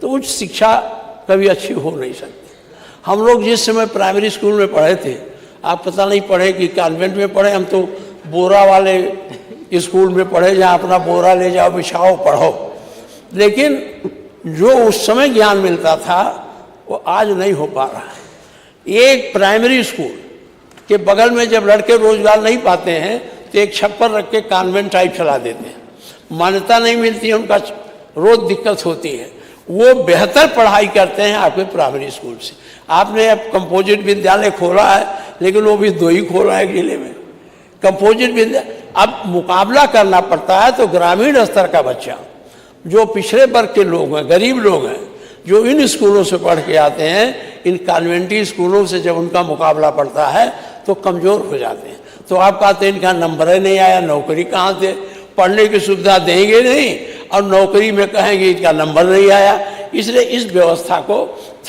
तो उच्च शिक्षा कभी अच्छी हो नहीं सकती। हम लोग जिस समय प्राइमरी स्कूल में पढ़े थे, आप पता नहीं पढ़े कि कॉन्वेंट में पढ़े, हम तो बोरा वाले स्कूल में पढ़े, जहाँ अपना बोरा ले जाओ, बिछाओ, पढ़ो। लेकिन जो उस समय ज्ञान मिलता था वो आज नहीं हो पा रहा है। एक प्राइमरी स्कूल के बगल में जब लड़के रोजगार नहीं पाते हैं तो एक छप्पर रख के कॉन्वेंट टाइप चला देते हैं, मान्यता नहीं मिलती है, उनका रोज दिक्कत होती है। वो बेहतर पढ़ाई करते हैं आपके प्राइमरी स्कूल से। आपने अब कंपोजिट विद्यालय खोला है, लेकिन वो भी 2 ही खोला है जिले में कंपोजिट विद्यालय। अब मुकाबला करना पड़ता है, तो ग्रामीण स्तर का बच्चा, जो पिछड़े वर्ग के लोग हैं, गरीब लोग हैं, जो इन स्कूलों से पढ़ के आते हैं, इन कॉन्वेंटी स्कूलों से जब उनका मुकाबला पड़ता है तो कमज़ोर हो जाते हैं। तो आप कहते हैं इनका नंबर ही नहीं आया, नौकरी कहाँ से, पढ़ने की सुविधा देंगे नहीं और नौकरी में कहेंगे इनका नंबर नहीं आया। इसलिए इस व्यवस्था को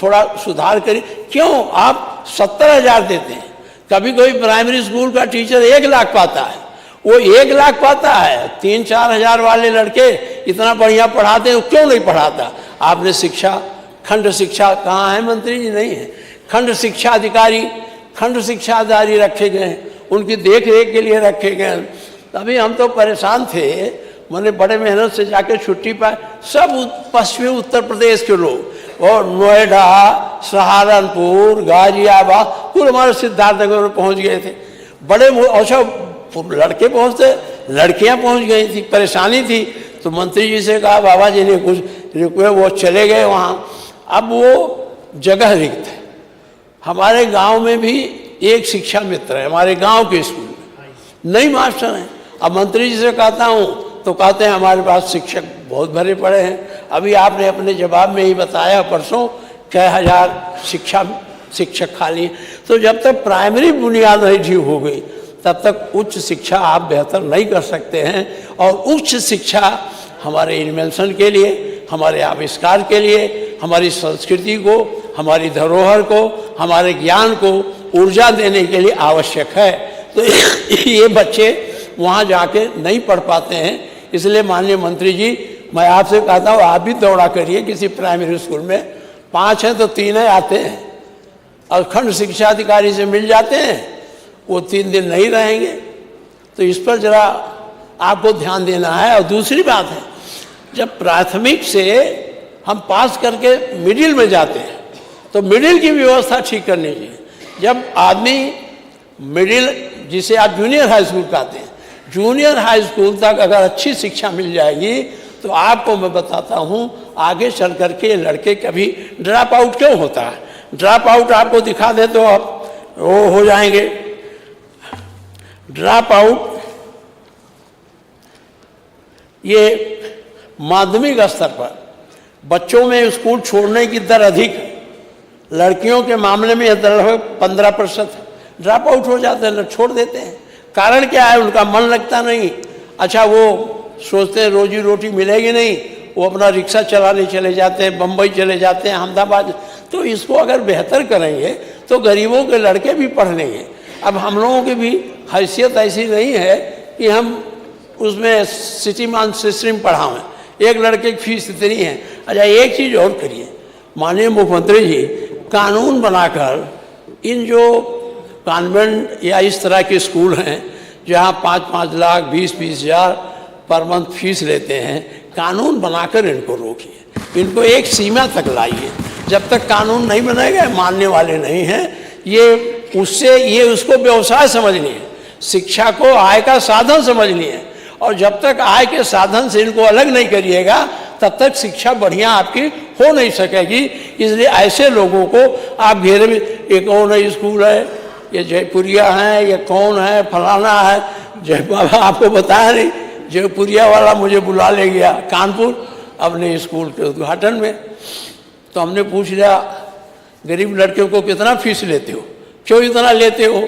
थोड़ा सुधार करिए। क्यों आप 70,000 देते हैं, कभी कभी प्राइमरी स्कूल का टीचर 1 लाख पाता है, वो 1 लाख पाता है, 3-4 हज़ार वाले लड़के इतना बढ़िया पढ़ाते हैं, क्यों नहीं पढ़ाता। आपने शिक्षा, खंड शिक्षा कहाँ है मंत्री जी? नहीं है। खंड शिक्षा अधिकारी रखे गए हैं, उनकी देख रेख के लिए रखे गए हैं। तभी हम तो परेशान थे, मैंने बड़े मेहनत से जाके छुट्टी पाए, सब पश्चिमी उत्तर प्रदेश के लोग, और नोएडा, सहारनपुर, गाजियाबाद, पूरे हमारे सिद्धार्थनगर में पहुंच गए थे। बड़े अच्छा लड़के पहुंचते, लड़कियां पहुंच गई थी, परेशानी थी। तो मंत्री जी से कहा, बाबा जी ने कुछ रुपये, वो चले गए वहाँ। अब वो जगह रिक्त है। हमारे गांव में भी एक शिक्षा मित्र है, हमारे गांव के स्कूल में नई मास्टर हैं। अब मंत्री जी से कहता हूँ तो कहते हैं हमारे पास शिक्षक बहुत भरे पड़े हैं। अभी आपने अपने जवाब में ही बताया परसों 6,000 शिक्षक खाली। तो जब तक प्राइमरी बुनियाद नहीं ठीक हो गई तब तक उच्च शिक्षा आप बेहतर नहीं कर सकते हैं। और उच्च शिक्षा हमारे इन्वेंशन के लिए, हमारे आविष्कार के लिए, हमारी संस्कृति को, हमारी धरोहर को, हमारे ज्ञान को ऊर्जा देने के लिए आवश्यक है। तो ये बच्चे वहाँ जाके नहीं पढ़ पाते हैं। इसलिए माननीय मंत्री जी, मैं आपसे कहता हूँ आप भी दौड़ा करिए किसी प्राइमरी स्कूल में, 5 हैं तो 3 आते हैं, और खंड शिक्षा अधिकारी से मिल जाते हैं, वो 3 दिन नहीं रहेंगे। तो इस पर जरा आपको ध्यान देना है। और दूसरी बात है, जब प्राथमिक से हम पास करके मिडिल में जाते हैं तो मिडिल की व्यवस्था ठीक करनी चाहिए। जब आदमी मिडिल, जिसे आप जूनियर हाई स्कूल कहते हैं, जूनियर हाई स्कूल तक अगर अच्छी शिक्षा मिल जाएगी तो आपको मैं बताता हूँ आगे चल करके लड़के कभी ड्रॉप आउट क्यों होता है। ड्रॉप आउट आपको दिखा दे तो आप वो हो जाएंगे। ड्रॉप आउट ये माध्यमिक स्तर पर बच्चों में स्कूल छोड़ने की दर अधिक है। लड़कियों के मामले में यह दर लगभग 15% ड्रॉप आउट हो जाते हैं, छोड़ देते हैं। कारण क्या है? उनका मन लगता नहीं। अच्छा, वो सोचते हैं रोजी रोटी मिलेगी नहीं, वो अपना रिक्शा चलाने चले जाते हैं, बम्बई चले जाते हैं, अहमदाबाद। तो इसको अगर बेहतर करेंगे तो गरीबों के लड़के भी पढ़ लेंगे। अब हम लोगों की भी हैसियत ऐसी नहीं है कि हम उसमें सिटी मान सिस्टम पढ़ावें। एक लड़के की फीस इतनी है, अच्छा, एक चीज़ और करिए माननीय मुख्यमंत्री जी, कानून बनाकर इन जो कॉन्वेंट या इस तरह के स्कूल हैं जहाँ 5-5 लाख 20-20 हज़ार पर मंथ फीस लेते हैं, कानून बनाकर इनको रोकिए, इनको एक सीमा तक लाइए। जब तक कानून नहीं बनेगा, मानने वाले नहीं हैं ये उसको व्यवसाय समझनी है, शिक्षा को आय का साधन समझनी है, और जब तक आय के साधन से इनको अलग नहीं करिएगा तब तक शिक्षा बढ़िया आपकी हो नहीं सकेगी। इसलिए ऐसे लोगों को आप घेरे में, ये कौन है स्कूल है, ये जयपुरिया है, ये कौन है, फलाना है, जय बाबा आपको बताया नहीं, जयपुरिया वाला मुझे बुला ले गया कानपुर अपने स्कूल के उद्घाटन में, तो हमने पूछ लिया गरीब लड़कियों को कितना फीस लेते हो, क्यों इतना लेते हो?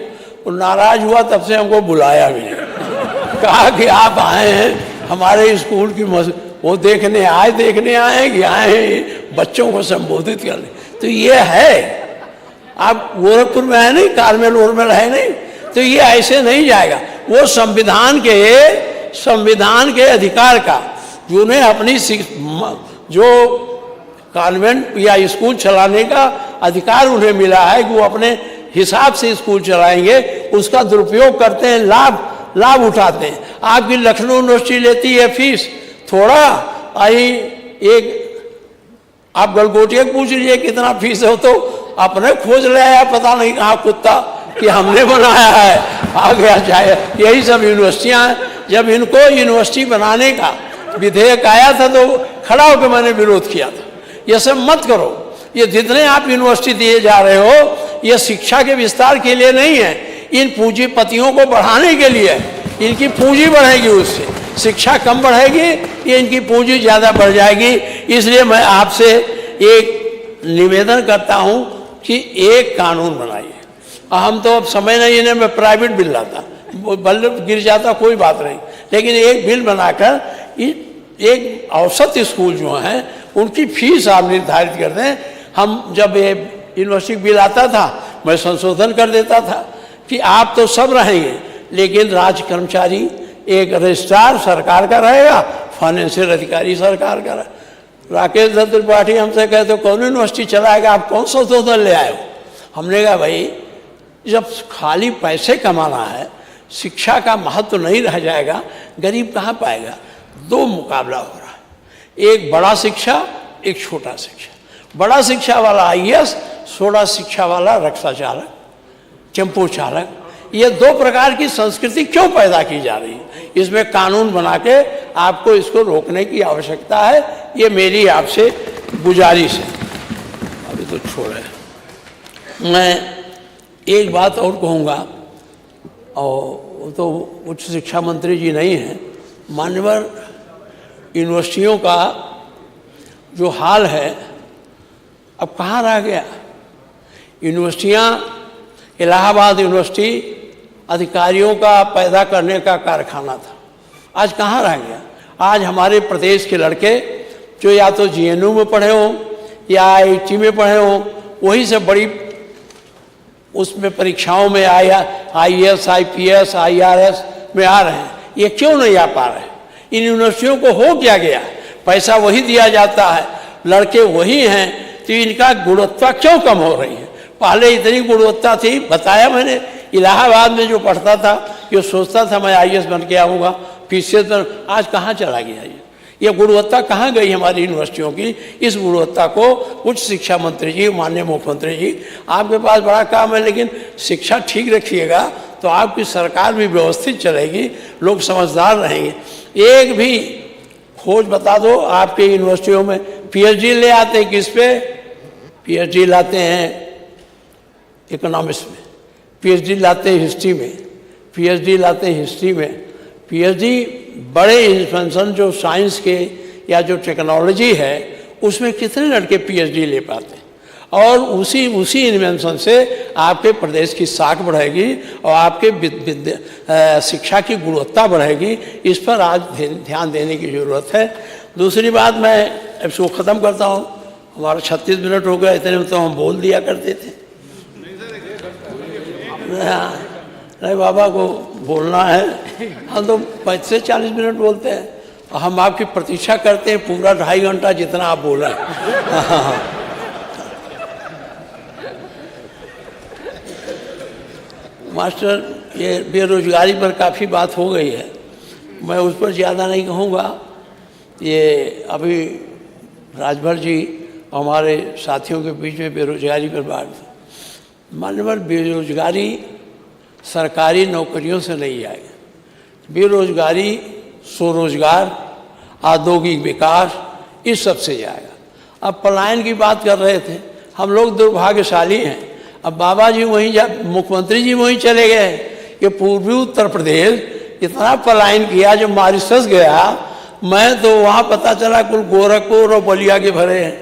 वो नाराज हुआ, तब से हमको बुलाया भी नहीं। कहा कि आप आए हैं हमारे स्कूल की वो देखने आए कि आए हैं बच्चों को संबोधित करने। तो ये है, आप गोरखपुर में है नहीं, कारमेल ओरमेल है नहीं, तो ये ऐसे नहीं जाएगा। वो संविधान के अधिकार का जिन्हें अपनी जो कॉन्वेंट या स्कूल चलाने का अधिकार उन्हें मिला है कि वो अपने हिसाब से स्कूल चलाएंगे, उसका दुरुपयोग करते हैं, लाभ उठाते हैं। आपकी लखनऊ यूनिवर्सिटी लेती है फीस थोड़ा, आप गलगोटिया पूछ लीजिए कितना फीस हो, तो अपने खोज ले आया पता नहीं कहाँ कुत्ता कि हमने बनाया है, आ गया चाहे। यही सब यूनिवर्सिटियाँ हैं। जब इनको यूनिवर्सिटी बनाने का विधेयक आया था तो खड़ा होकर मैंने विरोध किया था, ये सब मत करो। ये जितने आप यूनिवर्सिटी दिए जा रहे हो, ये शिक्षा के विस्तार के लिए नहीं है, इन पूंजीपतियों को बढ़ाने के लिए। इनकी पूंजी बढ़ेगी, उससे शिक्षा कम बढ़ेगी, ये इनकी पूंजी ज़्यादा बढ़ जाएगी। इसलिए मैं आपसे एक निवेदन करता हूँ कि एक कानून बनाइए। हम तो अब समय नहीं है, मैं प्राइवेट बिल लाता, बल्ब गिर जाता कोई बात नहीं, लेकिन एक बिल बनाकर एक औसत स्कूल जो हैं उनकी फीस आप निर्धारित कर दें। हम जब ये यूनिवर्सिटी बिल आता था, मैं संशोधन कर देता था कि आप तो सब रहेंगे, लेकिन राज्य कर्मचारी एक रजिस्ट्रार सरकार का रहेगा, फाइनेंशियल अधिकारी सरकार का रहेगा। राकेश दत्त त्रिपाठी हमसे कहते तो कौन यूनिवर्सिटी चलाएगा, आप कौन संशोधन ले आए हो? हमने कहा भाई, जब खाली पैसे कमाना है, शिक्षा का महत्व नहीं रह जाएगा, गरीब कहाँ पाएगा? दो मुकाबला हो रहा है, एक बड़ा शिक्षा, एक छोटा शिक्षा। बड़ा शिक्षा वाला IAS, छोटा शिक्षा वाला रिक्शा चालक, टेम्पो चालक। ये दो प्रकार की संस्कृति क्यों पैदा की जा रही है? इसमें कानून बना के आपको इसको रोकने की आवश्यकता है। ये मेरी आपसे गुजारिश है। अभी तो छोड़े, मैं एक बात और कहूँगा, और तो उच्च शिक्षा मंत्री जी नहीं हैं, मान्यवर यूनिवर्सिटियों का जो हाल है अब कहाँ रह गया? यूनिवर्सिटियाँ, इलाहाबाद यूनिवर्सिटी अधिकारियों का पैदा करने का कारखाना था, आज कहाँ रह गया? आज हमारे प्रदेश के लड़के जो या तो GNU में पढ़े हों या IIT में पढ़े हों, वही से बड़ी उसमें परीक्षाओं में IAS, IPS, IRS में आ रहे हैं। ये क्यों नहीं आ पा रहे? इन यूनिवर्सिटियों को हो क्या गया? पैसा वही दिया जाता है, लड़के वही हैं, तो इनका गुणवत्ता क्यों कम हो रही है? पहले इतनी गुणवत्ता थी, बताया मैंने। इलाहाबाद में जो पढ़ता था, जो सोचता था मैं IAS बन के आऊँगा, PCS बन, आज कहाँ चला गया ये गुणवत्ता कहाँ गई हमारी यूनिवर्सिटियों की? इस गुणवत्ता को उच्च शिक्षा मंत्री जी, माननीय मुख्यमंत्री जी, आपके पास बड़ा काम है, लेकिन शिक्षा ठीक रखिएगा तो आपकी सरकार भी व्यवस्थित चलेगी, लोग समझदार रहेंगे। एक भी खोज बता दो आपके यूनिवर्सिटियों में। PhD ले आते हैं किस पे? PhD लाते हैं इकोनॉमिक्स में, PhD लाते हैं हिस्ट्री में, PhD लाते हैं हिस्ट्री में। PhD बड़े इन्वेंशन जो साइंस के या जो टेक्नोलॉजी है उसमें कितने लड़के PhD ले पाते हैं? और उसी इन्वेंशन से आपके प्रदेश की साख बढ़ेगी और आपके शिक्षा की गुणवत्ता बढ़ेगी। इस पर आज ध्यान देने की ज़रूरत है। दूसरी बात, मैं इसको ख़त्म करता हूँ, हमारा 36 मिनट हो गया, इतने में तो हम बोल दिया करते थे। नहीं बाबा को बोलना है, हम तो 35 से 40 मिनट बोलते हैं, हम आपकी प्रतीक्षा करते हैं पूरा 2.5 घंटा जितना आप बोल रहे हैं। मास्टर, ये बेरोजगारी पर काफ़ी बात हो गई है, मैं उस पर ज़्यादा नहीं कहूँगा। ये अभी राजभर जी हमारे साथियों के बीच में बेरोजगारी पर बात, मानवर बेरोजगारी सरकारी नौकरियों से नहीं आएगा। बेरोजगारी स्वरोजगार, औद्योगिक विकास, इस सब से जाएगा। अब पलायन की बात कर रहे थे, हम लोग दुर्भाग्यशाली हैं। अब बाबा जी वहीं मुख्यमंत्री जी वहीं चले गए कि पूर्वी उत्तर प्रदेश इतना पलायन किया, जो मॉरिशस गया मैं तो वहाँ पता चला कुल गोरखपुर और बलिया के भरे हैं।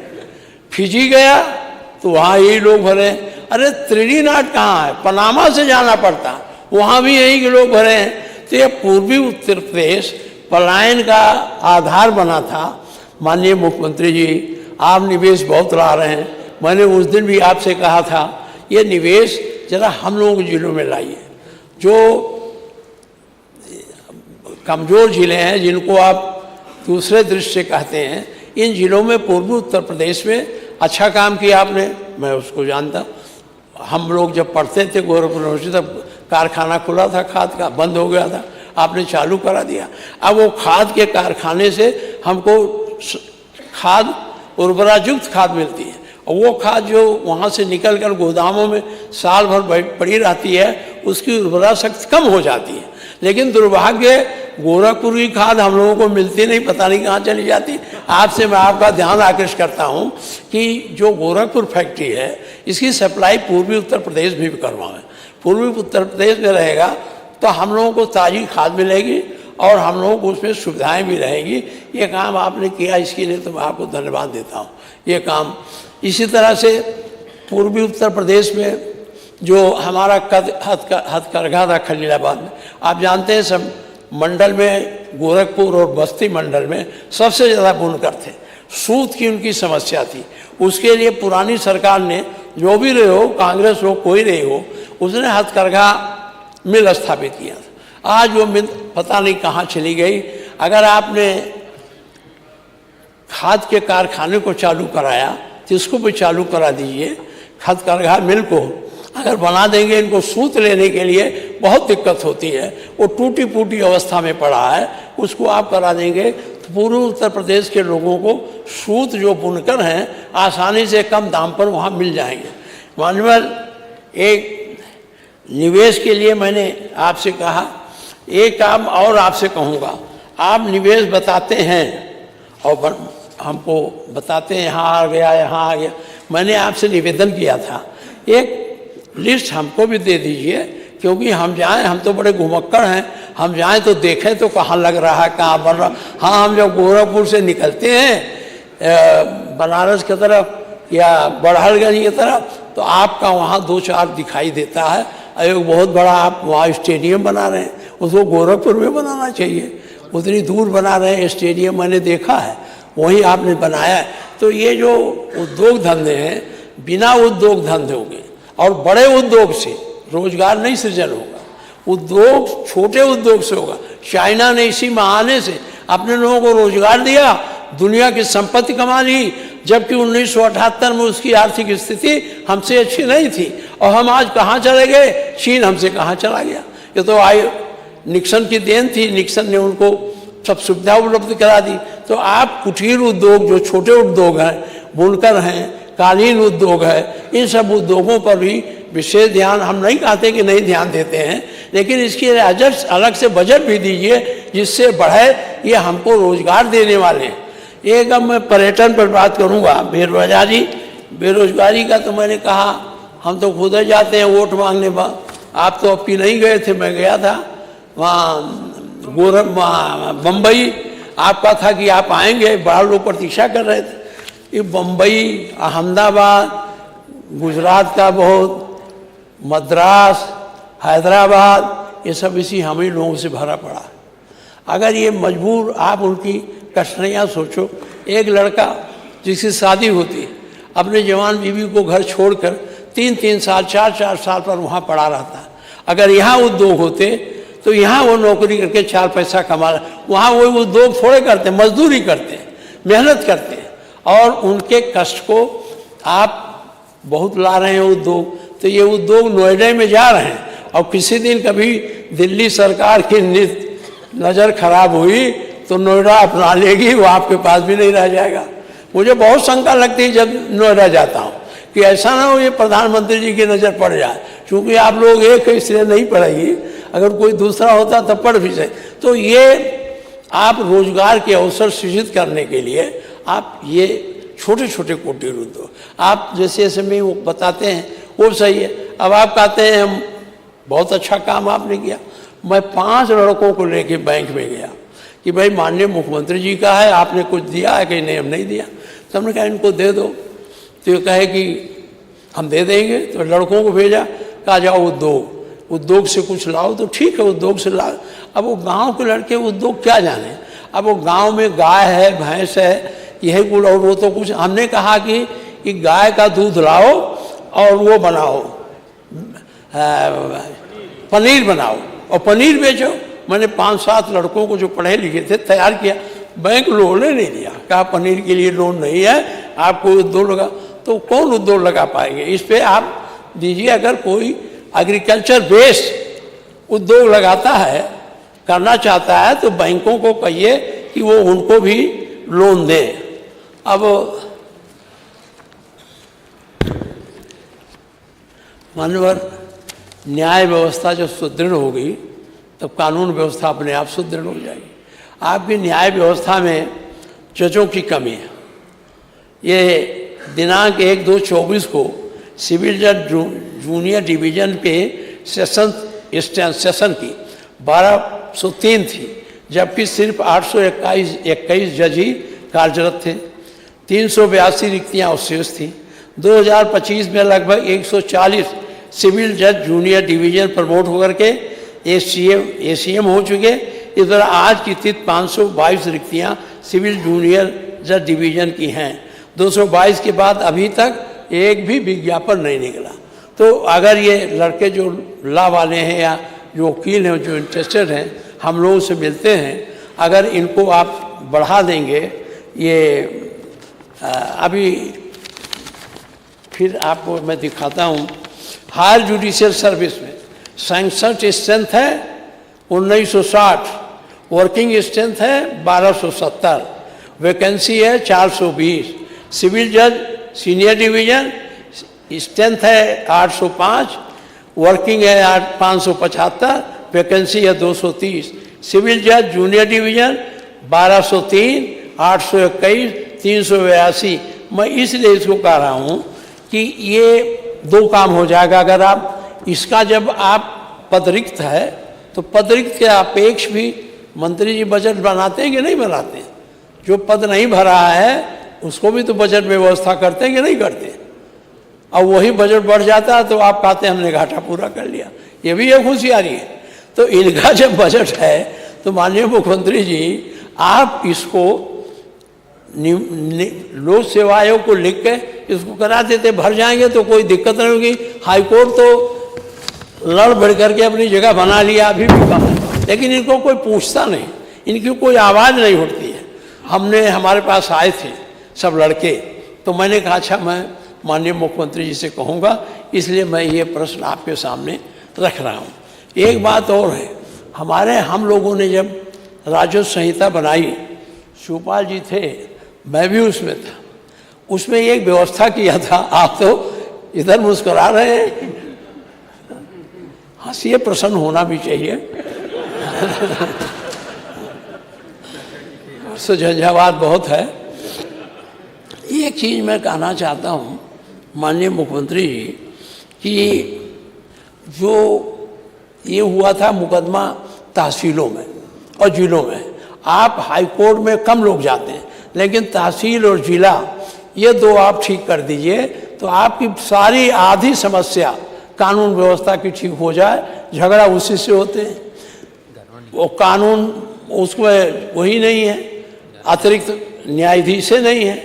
फिजी गया तो वहाँ यही लोग भरे हैं। अरे त्रिनीदाद कहाँ है, पनामा से जाना पड़ता, वहाँ भी यही के लोग भरे हैं। तो ये पूर्वी उत्तर प्रदेश पलायन का आधार बना था। माननीय मुख्यमंत्री जी, आप निवेश बहुत ला रहे हैं। मैंने उस दिन भी आपसे कहा था ये निवेश जरा हम लोगों के जिलों में लाइए, जो कमज़ोर ज़िले हैं जिनको आप दूसरे दृष्टि से कहते हैं, इन जिलों में पूर्वी उत्तर प्रदेश में अच्छा काम किया आपने, मैं उसको जानता। हम लोग जब पढ़ते थे गोरखपुर यूनिवर्सिटी, तब कारखाना खुला था खाद का, बंद हो गया था, आपने चालू करा दिया। अब वो खाद के कारखाने से हमको खाद, उर्वरायुक्त खाद मिलती है, और वो खाद जो वहाँ से निकल कर गोदामों में साल भर पड़ी रहती है, उसकी उर्वरा शक्ति कम हो जाती है। लेकिन दुर्भाग्य गोरखपुर की खाद हम लोगों को मिलती नहीं, पता नहीं कहाँ चली जाती। आपसे मैं आपका ध्यान आकृष्ट करता हूँ कि जो गोरखपुर फैक्ट्री है, इसकी सप्लाई पूर्वी उत्तर प्रदेश भी करवाएं। पूर्वी उत्तर प्रदेश में रहेगा तो हम लोगों को ताज़ी खाद मिलेगी और हम लोगों को उसमें सुविधाएं भी रहेंगी। ये काम आपने किया, इसके लिए तो मैं आपको धन्यवाद देता हूँ। ये काम इसी तरह से पूर्वी उत्तर प्रदेश में जो हमारा हथकरघा था खलीलाबाद में, आप जानते हैं सब मंडल में, गोरखपुर और बस्ती मंडल में सबसे ज़्यादा बुनकर थे। सूत की उनकी समस्या थी। उसके लिए पुरानी सरकार ने, जो भी रहे हो, कांग्रेस हो कोई रही हो, उसने हथकरघा मिल स्थापित किया था। आज वो मिल पता नहीं कहाँ चली गई। अगर आपने खाद के कारखाने को चालू कराया तो इसको भी चालू करा दीजिए। हथकरघा मिल को अगर बना देंगे, इनको सूत लेने के लिए बहुत दिक्कत होती है, वो टूटी फूटी अवस्था में पड़ा है, उसको आप करा देंगे तो पूर्वी उत्तर प्रदेश के लोगों को सूत जो बुनकर हैं आसानी से कम दाम पर वहाँ मिल जाएंगे। मानवर, एक निवेश के लिए मैंने आपसे कहा, एक काम और आपसे कहूँगा, आप निवेश बताते हैं और हमको बताते हैं यहाँ आ गया, यहाँ आ गया। मैंने आपसे निवेदन किया था एक लिस्ट हमको भी दे दीजिए, क्योंकि हम जाएं, हम तो बड़े घुमक्कड़ हैं, हम जाएं तो देखें तो कहाँ लग रहा है, कहाँ बन रहा। हाँ, हम जब गोरखपुर से निकलते हैं बनारस की तरफ या बड़हलगंज की तरफ, तो आपका वहाँ 2-4 दिखाई देता है। एक बहुत बड़ा आप वहाँ स्टेडियम बना रहे हैं, उसको गोरखपुर में बनाना चाहिए। उतनी दूर बना रहे हैं स्टेडियम, मैंने देखा है, वहीं आपने बनाया है। तो ये जो उद्योग धंधे हैं, बिना उद्योग धंधे होंगे और बड़े उद्योग से रोजगार नहीं सृजन होगा। उद्योग छोटे उद्योग से होगा। चाइना ने इसी महाने से अपने लोगों को रोजगार दिया, दुनिया की संपत्ति कमा ली, जबकि 1978 में उसकी आर्थिक स्थिति हमसे अच्छी नहीं थी। और हम आज कहाँ चले गए, चीन हमसे कहाँ चला गया। ये तो निक्सन की देन थी, निक्सन ने उनको सब सुविधा उपलब्ध करा दी। तो आप कुटीर उद्योग, जो छोटे उद्योग हैं, बुनकर हैं, कालीन उद्योग है, इन सब उद्योगों पर भी विशेष ध्यान, हम नहीं कहते कि नहीं ध्यान देते हैं, लेकिन इसके लिए अलग से बजट भी दीजिए जिससे बढ़े, ये हमको रोजगार देने वाले हैं। एक अब मैं पर्यटन पर बात करूँगा। बेरोजगारी का तो मैंने कहा, हम तो खुद ही जाते हैं वोट मांगने पर। आप तो अब की नहीं गए थे, मैं गया था वहाँ बम्बई। आपका था कि आप आएंगे, बड़ा लोग प्रतीक्षा कर रहे थे। ये बम्बई, अहमदाबाद, गुजरात का बहुत, मद्रास, हैदराबाद, ये सब इसी हम ही लोगों से भरा पड़ा है। अगर ये मजबूर, आप उनकी कठिनाइयाँ सोचो। एक लड़का जिसकी शादी होती, अपने जवान बीवी को घर छोड़कर 3-3 साल, 4-4 साल पर वहाँ पड़ा रहता है। अगर यहाँ उद्योग होते तो यहाँ वो नौकरी करके 4 पैसा कमा रहे, वहाँ वो उद्योग थोड़े करते हैं, मजदूरी करते हैं, मेहनत करते हैं और उनके कष्ट को आप बहुत ला रहे हैं उद्योग। तो ये उद्योग नोएडा में जा रहे हैं और किसी दिन कभी दिल्ली सरकार की नज़र खराब हुई तो नोएडा अपना लेगी, वो आपके पास भी नहीं रह जाएगा। मुझे बहुत शंका लगती है जब नोएडा जाता हूँ कि ऐसा ना हो ये प्रधानमंत्री जी की नज़र पड़ जाए, क्योंकि आप लोग एक है इसलिए नहीं पड़ेगी, अगर कोई दूसरा होता तब पढ़ भी सके। तो ये आप रोजगार के अवसर सृजित करने के लिए आप ये छोटे छोटे कुटीर उद्योग आप जैसे एसएमई वो बताते हैं वो सही है। अब आप कहते हैं हम बहुत अच्छा काम आपने किया। मैं 5 लड़कों को लेके बैंक में गया कि भाई माननीय मुख्यमंत्री जी का है, आपने कुछ दिया है कि नहीं? हम नहीं दिया। तो हमने कहा इनको दे दो, तो ये कहे कि हम दे देंगे। तो लड़कों को भेजा, कहा जाओ उद्योग से कुछ लाओ। तो ठीक है, उद्योग से लाओ। अब वो गांव के लड़के उद्योग क्या जाने, अब वो गांव में गाय है, भैंस है, यही कुल, और वो तो कुछ। हमने कहा कि गाय का दूध लाओ और वो बनाओ, पनीर बनाओ और पनीर बेचो। मैंने 5-7 लड़कों को जो पढ़े लिखे थे तैयार किया। बैंक लोन नहीं दिया, कहा पनीर के लिए लोन नहीं है, आपको उद्योग लगा। तो कौन उद्योग लगा पाएंगे? इस पे आप दीजिए, अगर कोई एग्रीकल्चर बेस्ड उद्योग लगाता है, करना चाहता है, तो बैंकों को कहिए कि वो उनको भी लोन दें। अब मानवर न्याय व्यवस्था जब सुदृढ़ होगी तब कानून व्यवस्था अपने आप सुदृढ़ हो जाएगी। आपकी न्याय व्यवस्था में जजों की कमी है। ये दिनांक 1/2/24 को सिविल जज जूनियर डिवीजन के सेशन की 1203 थी, जबकि सिर्फ 821 जज ही कार्यरत थे। 382 रिक्तियाँ अवशेष थीं। 2025 में लगभग 140 सिविल जज जूनियर डिवीजन प्रमोट होकर के एसीएम हो चुके। इस तरह आज की तिथि 522 रिक्तियाँ सिविल जूनियर जज डिवीजन की हैं। 222 के बाद अभी तक एक भी विज्ञापन नहीं निकला। तो अगर ये लड़के जो लॉ वाले हैं या जो वकील हैं जो इंटरेस्टेड हैं, हम लोगों से मिलते हैं, अगर इनको आप बढ़ा देंगे, ये अभी फिर आपको मैं दिखाता हूँ। हायर जुडिशियल सर्विस में सैंक्शन स्ट्रेंथ है 1960, वर्किंग स्ट्रेंथ है 1270, वैकेंसी है 420। सिविल जज सीनियर डिवीजन स्ट्रेंथ है 805, वर्किंग है 575, वैकेंसी है 230। सिविल जज जूनियर डिवीजन 1203, 821, 382। मैं इसलिए इसको कह रहा हूँ कि ये 2 काम हो जाएगा। अगर आप इसका जब आप पद रिक्त है तो पद रिक्त के अपेक्ष भी मंत्री जी बजट बनाते हैं कि नहीं बनाते हैं? जो पद नहीं भरा है उसको भी तो बजट में व्यवस्था करते हैं कि नहीं करते? और वही बजट बढ़ जाता है तो आप कहते हैं हमने घाटा पूरा कर लिया। ये भी एक होशियारी है। तो इनका जब बजट है तो माननीय मुख्यमंत्री जी आप इसको लोक सेवा आयोग को लिख के इसको करा देते, भर जाएंगे तो कोई दिक्कत नहीं होगी। हाईकोर्ट तो लड़ बढ़ करके अपनी जगह बना लिया, अभी भी कम है, लेकिन इनको कोई पूछता नहीं, इनकी कोई आवाज़ नहीं उठती है। हमारे पास आए थे सब लड़के, तो मैंने कहा अच्छा मैं माननीय मुख्यमंत्री जी से कहूँगा, इसलिए मैं ये प्रश्न आपके सामने रख रहा हूँ। एक बात और है, हम लोगों ने जब राजस्व संहिता बनाई, शिवपाल जी थे, मैं भी उसमें था, उसमें एक व्यवस्था किया था। आप तो इधर मुस्कुरा रहे हैं, हंसिए, प्रसन्न होना भी चाहिए। सो झंझावात बहुत है। एक चीज़ मैं कहना चाहता हूँ माननीय मुख्यमंत्री जी कि जो ये हुआ था मुकदमा तहसीलों में और जिलों में, आप हाई कोर्ट में कम लोग जाते हैं, लेकिन तहसील और जिला ये 2 आप ठीक कर दीजिए तो आपकी सारी आधी समस्या कानून व्यवस्था की ठीक हो जाए। झगड़ा उसी से होते हैं, वो कानून उसमें वही नहीं है, अतिरिक्त न्यायाधीश से नहीं है,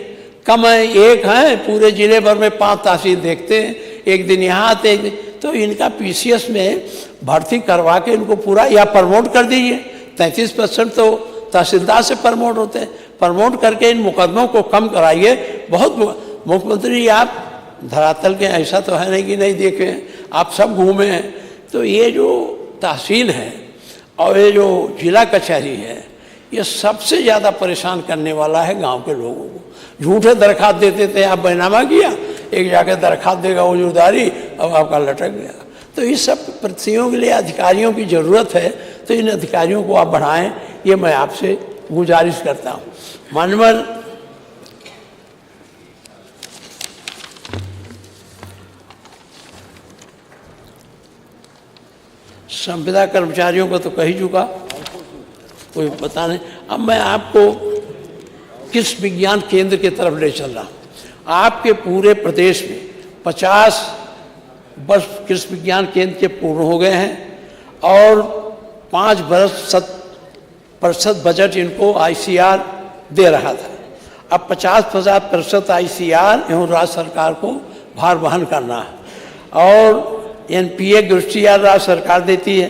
कम है, एक है, पूरे जिले भर में 5 तहसील देखते हैं, एक दिन यहाँ आते हैं। तो इनका पीसीएस में भर्ती करवा के इनको पूरा या प्रमोट कर दीजिए। 33% तो तहसीलदार से प्रमोट होते हैं, प्रमोट करके इन मुकदमों को कम कराइए। बहुत मुख्यमंत्री आप धरातल के ऐसा तो है नहीं कि नहीं देखे हैं, आप सब घूमे हैं। तो ये जो तहसील है और ये जो जिला कचहरी है, ये सबसे ज़्यादा परेशान करने वाला है गांव के लोगों को। झूठे दरखास्त देते थे, आप बैनामा किया, एक जाके दरखास्त देगा वजूदारी, अब आपका लटक गया। तो इस सब प्रतियों के लिए अधिकारियों की ज़रूरत है, तो इन अधिकारियों को आप बढ़ाएं, ये मैं आपसे गुजारिश करता हूँ। मानवर संविदा कर्मचारियों को तो कही चुका, कोई पता नहीं। अब मैं आपको किस विज्ञान केंद्र की तरफ ले चल रहा हूँ। आपके पूरे प्रदेश में 50 वर्ष कृषि विज्ञान केंद्र के पूर्ण हो गए हैं और 5 वर्ष 100% बजट इनको आईसीआर दे रहा था। अब 50% आईसीआर एवं राज्य सरकार को भार वहन करना है और एनपीए दृष्टियार राज्य सरकार देती है।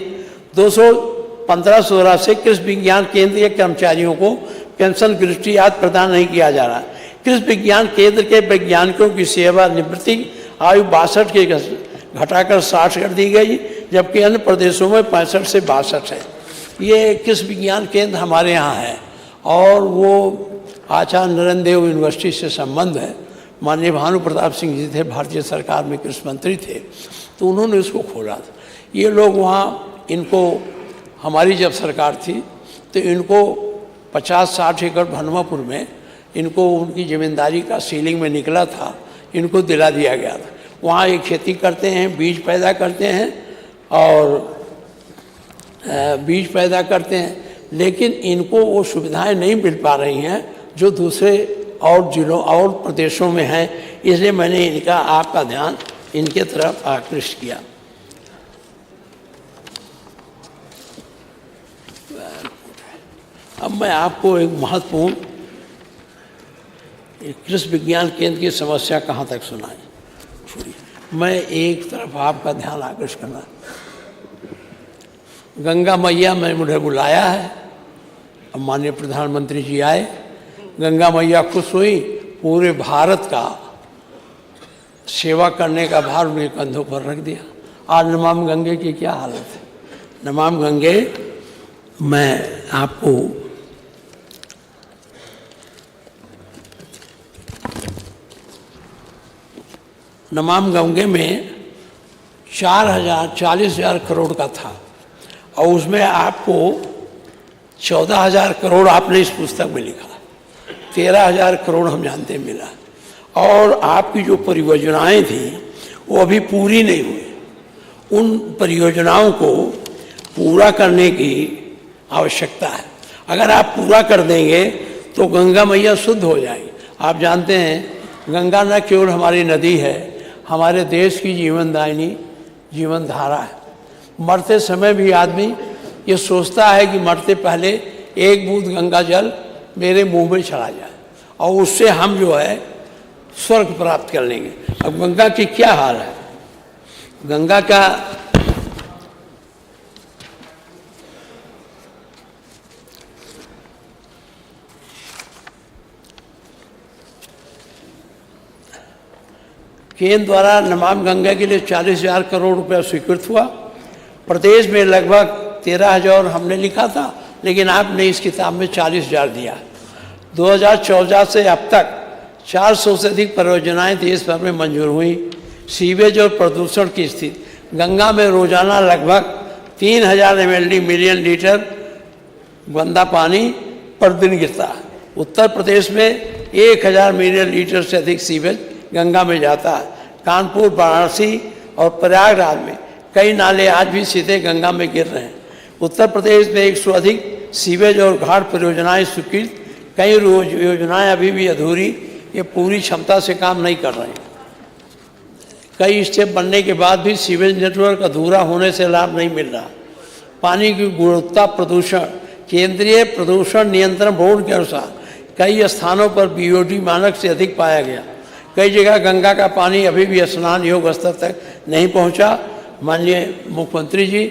215-16 से कृषि विज्ञान केंद्र के कर्मचारियों को पेंशन दृष्टियात प्रदान नहीं किया जा रहा। कृषि विज्ञान केंद्र के वैज्ञानिकों की सेवानिवृत्ति आयु 62 के घटाकर 60 कर दी गई, जबकि अन्य प्रदेशों में 65 से 62 है। ये कृषि विज्ञान केंद्र हमारे यहाँ है और वो आचार्य नरेंद्र देव यूनिवर्सिटी से संबंध है। माननीय भानु प्रताप सिंह जी थे, भारतीय सरकार में कृषि मंत्री थे, तो उन्होंने उसको खोला था। ये लोग वहाँ, इनको हमारी जब सरकार थी तो इनको 50-60 एकड़ भनवापुर में इनको उनकी ज़मींदारी का सीलिंग में निकला था, इनको दिला दिया गया था। वहाँ ये खेती करते हैं, बीज पैदा करते हैं और बीज पैदा करते हैं, लेकिन इनको वो सुविधाएं नहीं मिल पा रही हैं जो दूसरे और जिलों और प्रदेशों में हैं। इसलिए मैंने इनका आपका ध्यान इनके तरफ आकृष्ट किया। अब मैं आपको एक महत्वपूर्ण कृषि विज्ञान केंद्र की समस्या कहाँ तक सुनाई। मैं एक तरफ आपका ध्यान आकृष्ट करना, गंगा मैया में मुझे बुलाया है, अब माननीय प्रधानमंत्री जी आए, गंगा मैया खुश हुई, पूरे भारत का सेवा करने का भार उनके कंधों पर रख दिया। आज नमामि गंगे की क्या हालत है। नमामि गंगे, मैं आपको नमामि गंगे में 40,000 करोड़ का था और उसमें आपको 14,000 करोड़ आपने इस पुस्तक में लिखा, 13,000 करोड़ हम जानते हैं मिला। और आपकी जो परियोजनाएं थी वो अभी पूरी नहीं हुई। उन परियोजनाओं को पूरा करने की आवश्यकता है। अगर आप पूरा कर देंगे तो गंगा मैया शुद्ध हो जाएगी। आप जानते हैं गंगा न केवल हमारी नदी है, हमारे देश की जीवनदायिनी जीवन धारा है। मरते समय भी आदमी ये सोचता है कि मरते पहले एक बूंद गंगा जल मेरे मुंह में चला जाए और उससे हम जो है स्वर्ग प्राप्त कर लेंगे। अब गंगा की क्या हाल है। गंगा का केंद्र द्वारा नमामि गंगा के लिए 40,000 करोड़ रुपया स्वीकृत हुआ। प्रदेश में लगभग 13,000 हमने लिखा था, लेकिन आपने इस किताब में 40,000 दिया। 2014 से अब तक 400 से अधिक परियोजनाएं देश भर में मंजूर हुई। सीवेज और प्रदूषण की स्थिति, गंगा में रोजाना लगभग 3,000 mld मिलियन लीटर गंदा पानी पर दिन गिरता है। उत्तर प्रदेश में 1,000 मिलियन लीटर से अधिक सीवेज गंगा में जाता है। कानपुर, वाराणसी और प्रयागराज में कई नाले आज भी सीधे गंगा में गिर रहे हैं। उत्तर प्रदेश में 100 अधिक सीवेज और घाट परियोजनाएं स्वीकृत, कई योजनाएं अभी भी अधूरी, ये पूरी क्षमता से काम नहीं कर रहे हैं। कई स्टेप बनने के बाद भी सीवेज नेटवर्क अधूरा होने से लाभ नहीं मिल रहा। पानी की गुणवत्ता प्रदूषण, केंद्रीय प्रदूषण नियंत्रण बोर्ड के अनुसार कई स्थानों पर बीओडी मानक से अधिक पाया गया। कई जगह गंगा का पानी अभी भी स्नान योग्य स्तर तक नहीं पहुंचा। माननीय मुख्यमंत्री जी,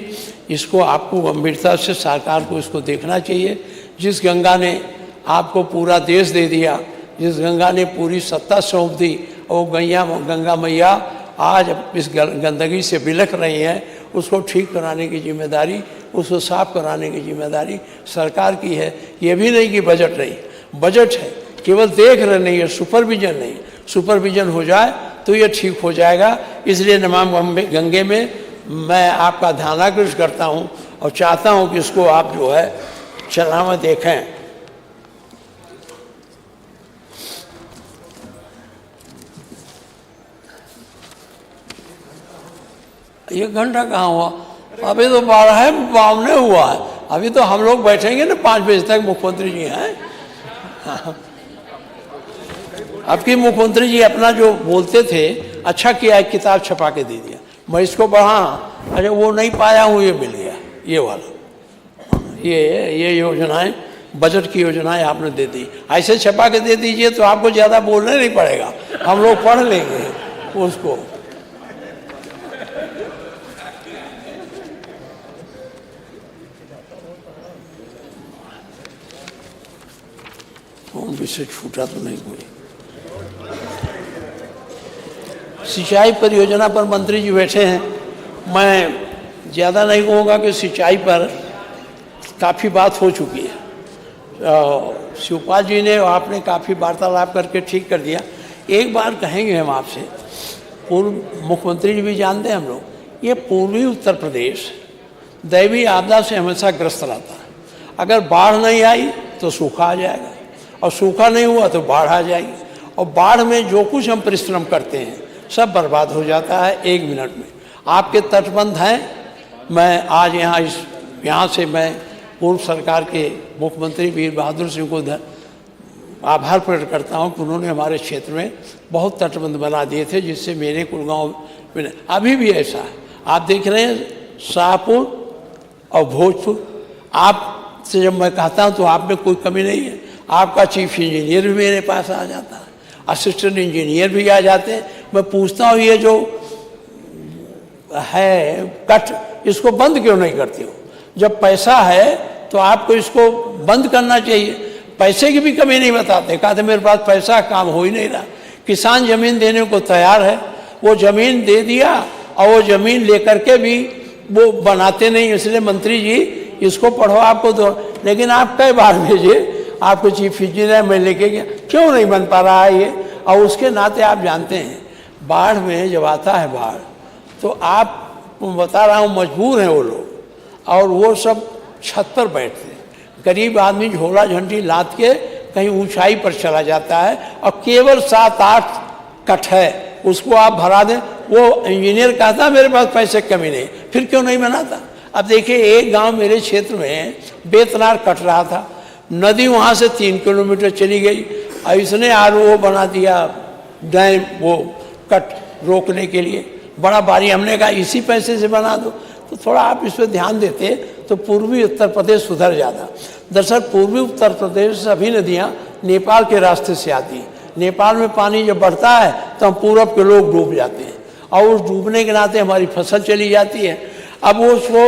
इसको आपको गंभीरता से सरकार को इसको देखना चाहिए। जिस गंगा ने आपको पूरा देश दे दिया, जिस गंगा ने पूरी सत्ता सौंप दी, और गंगा मैया आज इस गंदगी से बिलख रही हैं, उसको ठीक कराने की जिम्मेदारी, उसको साफ कराने की जिम्मेदारी सरकार की है। ये भी नहीं कि बजट नहीं, बजट है, केवल देख रहे नहीं है, सुपरविजन नहीं। सुपरविजन हो जाए तो ये ठीक हो जाएगा। इसलिए नमामि गंगे में मैं आपका ध्यानाकर्षण करता हूँ और चाहता हूँ कि इसको आप जो है चलाना देखें। 1 घंटा कहाँ हुआ? अभी तो 12:52 हुआ है। अभी तो हम लोग बैठेंगे ना 5 बजे तक। मुख्यमंत्री जी हैं, आपकी मुख्यमंत्री जी अपना जो बोलते थे, अच्छा किया एक किताब छपा के दे दिया, मैं इसको पढ़ा। अरे वो नहीं पाया हूँ, ये मिल गया, ये वाला। ये योजनाएं, बजट की योजनाएं आपने दे दी। ऐसे छपा के दे दीजिए तो आपको ज़्यादा बोलना नहीं पड़ेगा, हम लोग पढ़ लेंगे उसको। कौन विषय छूटा तो नहीं कोई? सिंचाई परियोजना पर मंत्री जी बैठे हैं। मैं ज़्यादा नहीं कहूँगा कि सिंचाई पर काफ़ी बात हो चुकी है। शिवपाल जी ने और आपने काफ़ी वार्तालाप करके ठीक कर दिया। एक बार कहेंगे हम आपसे, पूर्व मुख्यमंत्री जी भी जानते हैं हम लोग, ये पूर्वी उत्तर प्रदेश दैवीय आपदा से हमेशा ग्रस्त रहता है। अगर बाढ़ नहीं आई तो सूखा आ जाएगा, और सूखा नहीं हुआ तो बाढ़ आ जाएगी, और बाढ़ में जो कुछ हम परिश्रम करते हैं सब बर्बाद हो जाता है 1 मिनट में। आपके तटबंध हैं। मैं आज यहाँ से मैं पूर्व सरकार के मुख्यमंत्री वीर बहादुर सिंह को आभार प्रकट करता हूँ कि उन्होंने हमारे क्षेत्र में बहुत तटबंध बना दिए थे, जिससे मेरे कुलगांव में अभी भी ऐसा है। आप देख रहे हैं शाहपुर और भोजपुर। आपसे जब मैं कहता हूँ तो आप में कोई कमी नहीं है। आपका चीफ इंजीनियर भी मेरे पास आ जाता है, असिस्टेंट इंजीनियर भी आ जाते हैं। मैं पूछता हूँ ये जो है कट, इसको बंद क्यों नहीं करती हो? जब पैसा है तो आपको इसको बंद करना चाहिए। पैसे की भी कमी नहीं बताते, कहते मेरे पास पैसा, काम हो ही नहीं रहा। किसान जमीन देने को तैयार है, वो जमीन दे दिया, और वो जमीन लेकर के भी वो बनाते नहीं। इसलिए मंत्री जी इसको पढ़ो, आपको दो। लेकिन आप कई बार भेजे, आपको चीफ इंजीनियर मैं लेके गया, क्यों नहीं बन पा रहा है ये? और उसके नाते आप जानते हैं, बाढ़ में जब आता है बाढ़, तो आप बता रहा हूँ मजबूर हैं वो लोग, और वो सब छत पर बैठते हैं। गरीब आदमी झोला झंडी लाद के कहीं ऊंचाई पर चला जाता है, और केवल 7-8 कट है, उसको आप भरा दें। वो इंजीनियर कहता मेरे पास पैसे की कमी नहीं, फिर क्यों नहीं बनाता? अब देखिए, एक गांव मेरे क्षेत्र में बेतनार कट रहा था, नदी वहाँ से 3 किलोमीटर चली गई, और इसने वो बना दिया डैम, वो कट रोकने के लिए बड़ा भारी। हमने कहा इसी पैसे से बना दो। तो थोड़ा आप इस पर ध्यान देते तो पूर्वी उत्तर प्रदेश सुधर जाता। दरअसल पूर्वी उत्तर प्रदेश से सभी नदियाँ नेपाल के रास्ते से आती हैं। नेपाल में पानी जब बढ़ता है तो हम पूरब के लोग डूब जाते हैं, और उस डूबने के नाते हमारी फसल चली जाती है। अब उसको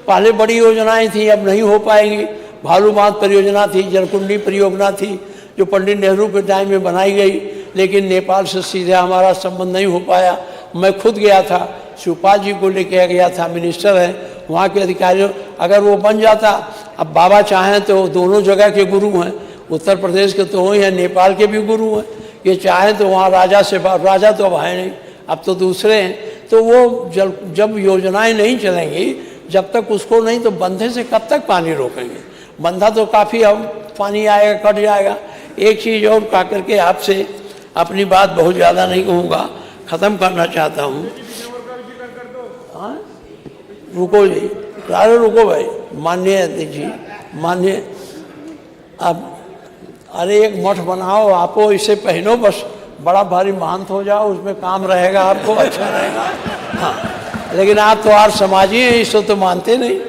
पहले बड़ी योजनाएं थी, अब नहीं हो पाएंगी। भालू बांध परियोजना थी, जलकुंडी परियोजना थी, जो पंडित नेहरू के टाइम में बनाई गई, लेकिन नेपाल से सीधे हमारा संबंध नहीं हो पाया। मैं खुद गया था, शिवपाल जी को लेके गया था, मिनिस्टर है, वहाँ के अधिकारियों, अगर वो बन जाता। अब बाबा चाहें तो दोनों जगह के गुरु हैं, उत्तर प्रदेश के तो वही हैं, नेपाल के भी गुरु हैं। ये चाहें तो वहाँ राजा से, राजा तो अब है नहीं, अब तो दूसरे हैं। तो वो जब योजनाएं नहीं चलेंगी, जब तक उसको नहीं, तो बंधे से कब तक पानी रोकेंगे? बंधा तो काफ़ी अब पानी आएगा, कट जाएगा। एक चीज़ और कह करके आपसे अपनी बात बहुत ज़्यादा नहीं कहूँगा, ख़त्म करना चाहता हूँ। हाँ, रुको जी, अरे रुको भाई, माननीय जी, माननीय, अब अरे एक मठ बनाओ, आपो इसे पहनो, बस बड़ा भारी महंत हो जाओ, उसमें काम रहेगा, आपको अच्छा रहेगा। हाँ, लेकिन आप तो आज समाजी हैं, इसको तो मानते नहीं।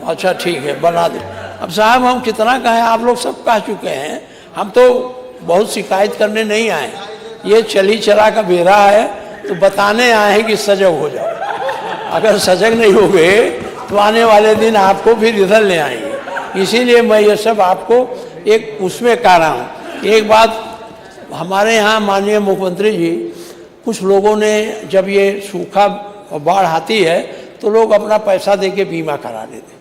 अच्छा ठीक है, बना दे। अब साहब हम कितना कहें, आप लोग सब कह चुके हैं, हम तो बहुत शिकायत करने नहीं आए। ये चली चला का बेरा है, तो बताने आए हैं कि सजग हो जाओ। अगर सजग नहीं हो गए तो आने वाले दिन आपको फिर इधर ले आएंगे। इसीलिए मैं ये सब आपको एक उसमें कह रहा हूँ। एक बात हमारे यहाँ माननीय मुख्यमंत्री जी, कुछ लोगों ने जब ये सूखा और बाढ़ आती है तो लोग अपना पैसा दे के बीमा करा लेते।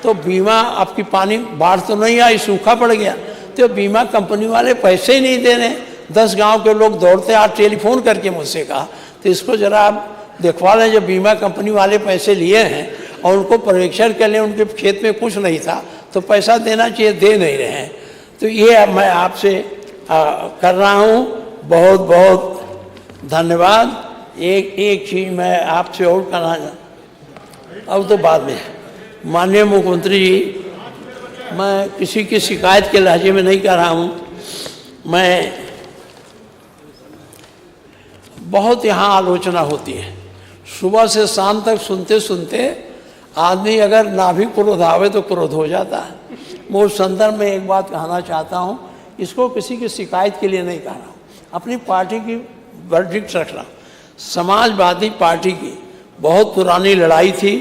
तो बीमा आपकी पानी बाढ़ तो नहीं आई, सूखा पड़ गया, तो बीमा कंपनी वाले पैसे ही नहीं दे रहे। 10 गांव के लोग दौड़ते आज टेलीफोन करके मुझसे कहा, तो इसको जरा आप दिखवा लें। जब बीमा कंपनी वाले पैसे लिए हैं और उनको परीक्षण कर लें, उनके खेत में कुछ नहीं था तो पैसा देना चाहिए, दे नहीं रहे हैं। तो ये अब मैं आपसे कर रहा हूँ। बहुत बहुत धन्यवाद। एक चीज़ मैं आपसे और कहना, अब तो बाद में माननीय मुख्यमंत्री जी, मैं किसी की शिकायत के लहजे में नहीं कर रहा हूँ। मैं बहुत यहाँ आलोचना होती है, सुबह से शाम तक सुनते सुनते आदमी अगर ना भी क्रोध आवे तो क्रोध हो जाता है। मैं उस संदर्भ में एक बात कहना चाहता हूँ, इसको किसी की शिकायत के लिए नहीं कह रहा हूँ, अपनी पार्टी की वर्डिक्ट रख रहा हूँ। समाजवादी पार्टी की बहुत पुरानी लड़ाई थी।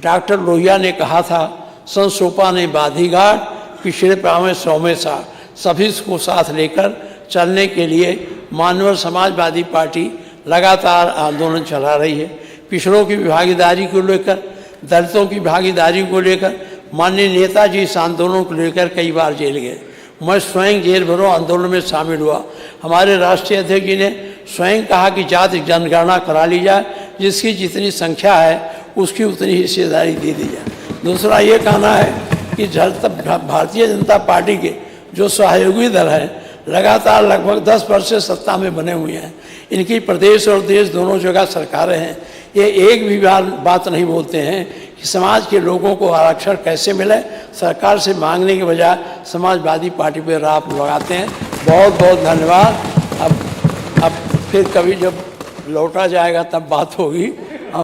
डॉक्टर लोहिया ने कहा था, संसोपा ने बाधी घाट, पिछड़े पावे सौमे सा, सभी को साथ लेकर चलने के लिए मानव समाजवादी पार्टी लगातार आंदोलन चला रही है। पिछड़ों की भागीदारी को लेकर, दलितों की भागीदारी को लेकर माननीय नेताजी इस आंदोलन को लेकर कई बार जेल गए। मैं स्वयं जेल भरो आंदोलन में शामिल हुआ। हमारे राष्ट्रीय अध्यक्ष जी ने स्वयं कहा कि जाति जनगणना करा ली जाए, जिसकी जितनी संख्या है उसकी उतनी हिस्सेदारी दे दी जाए। दूसरा ये कहना है कि भारतीय जनता पार्टी के जो सहयोगी दल हैं लगातार लगभग 10 वर्ष से सत्ता में बने हुए हैं, इनकी प्रदेश और देश दोनों जगह सरकारें हैं, ये एक भी बात नहीं बोलते हैं कि समाज के लोगों को आरक्षण कैसे मिले। सरकार से मांगने के बजाय समाजवादी पार्टी पर राप लगाते हैं। बहुत बहुत धन्यवाद। अब फिर कभी जब लौटा जाएगा तब बात होगी।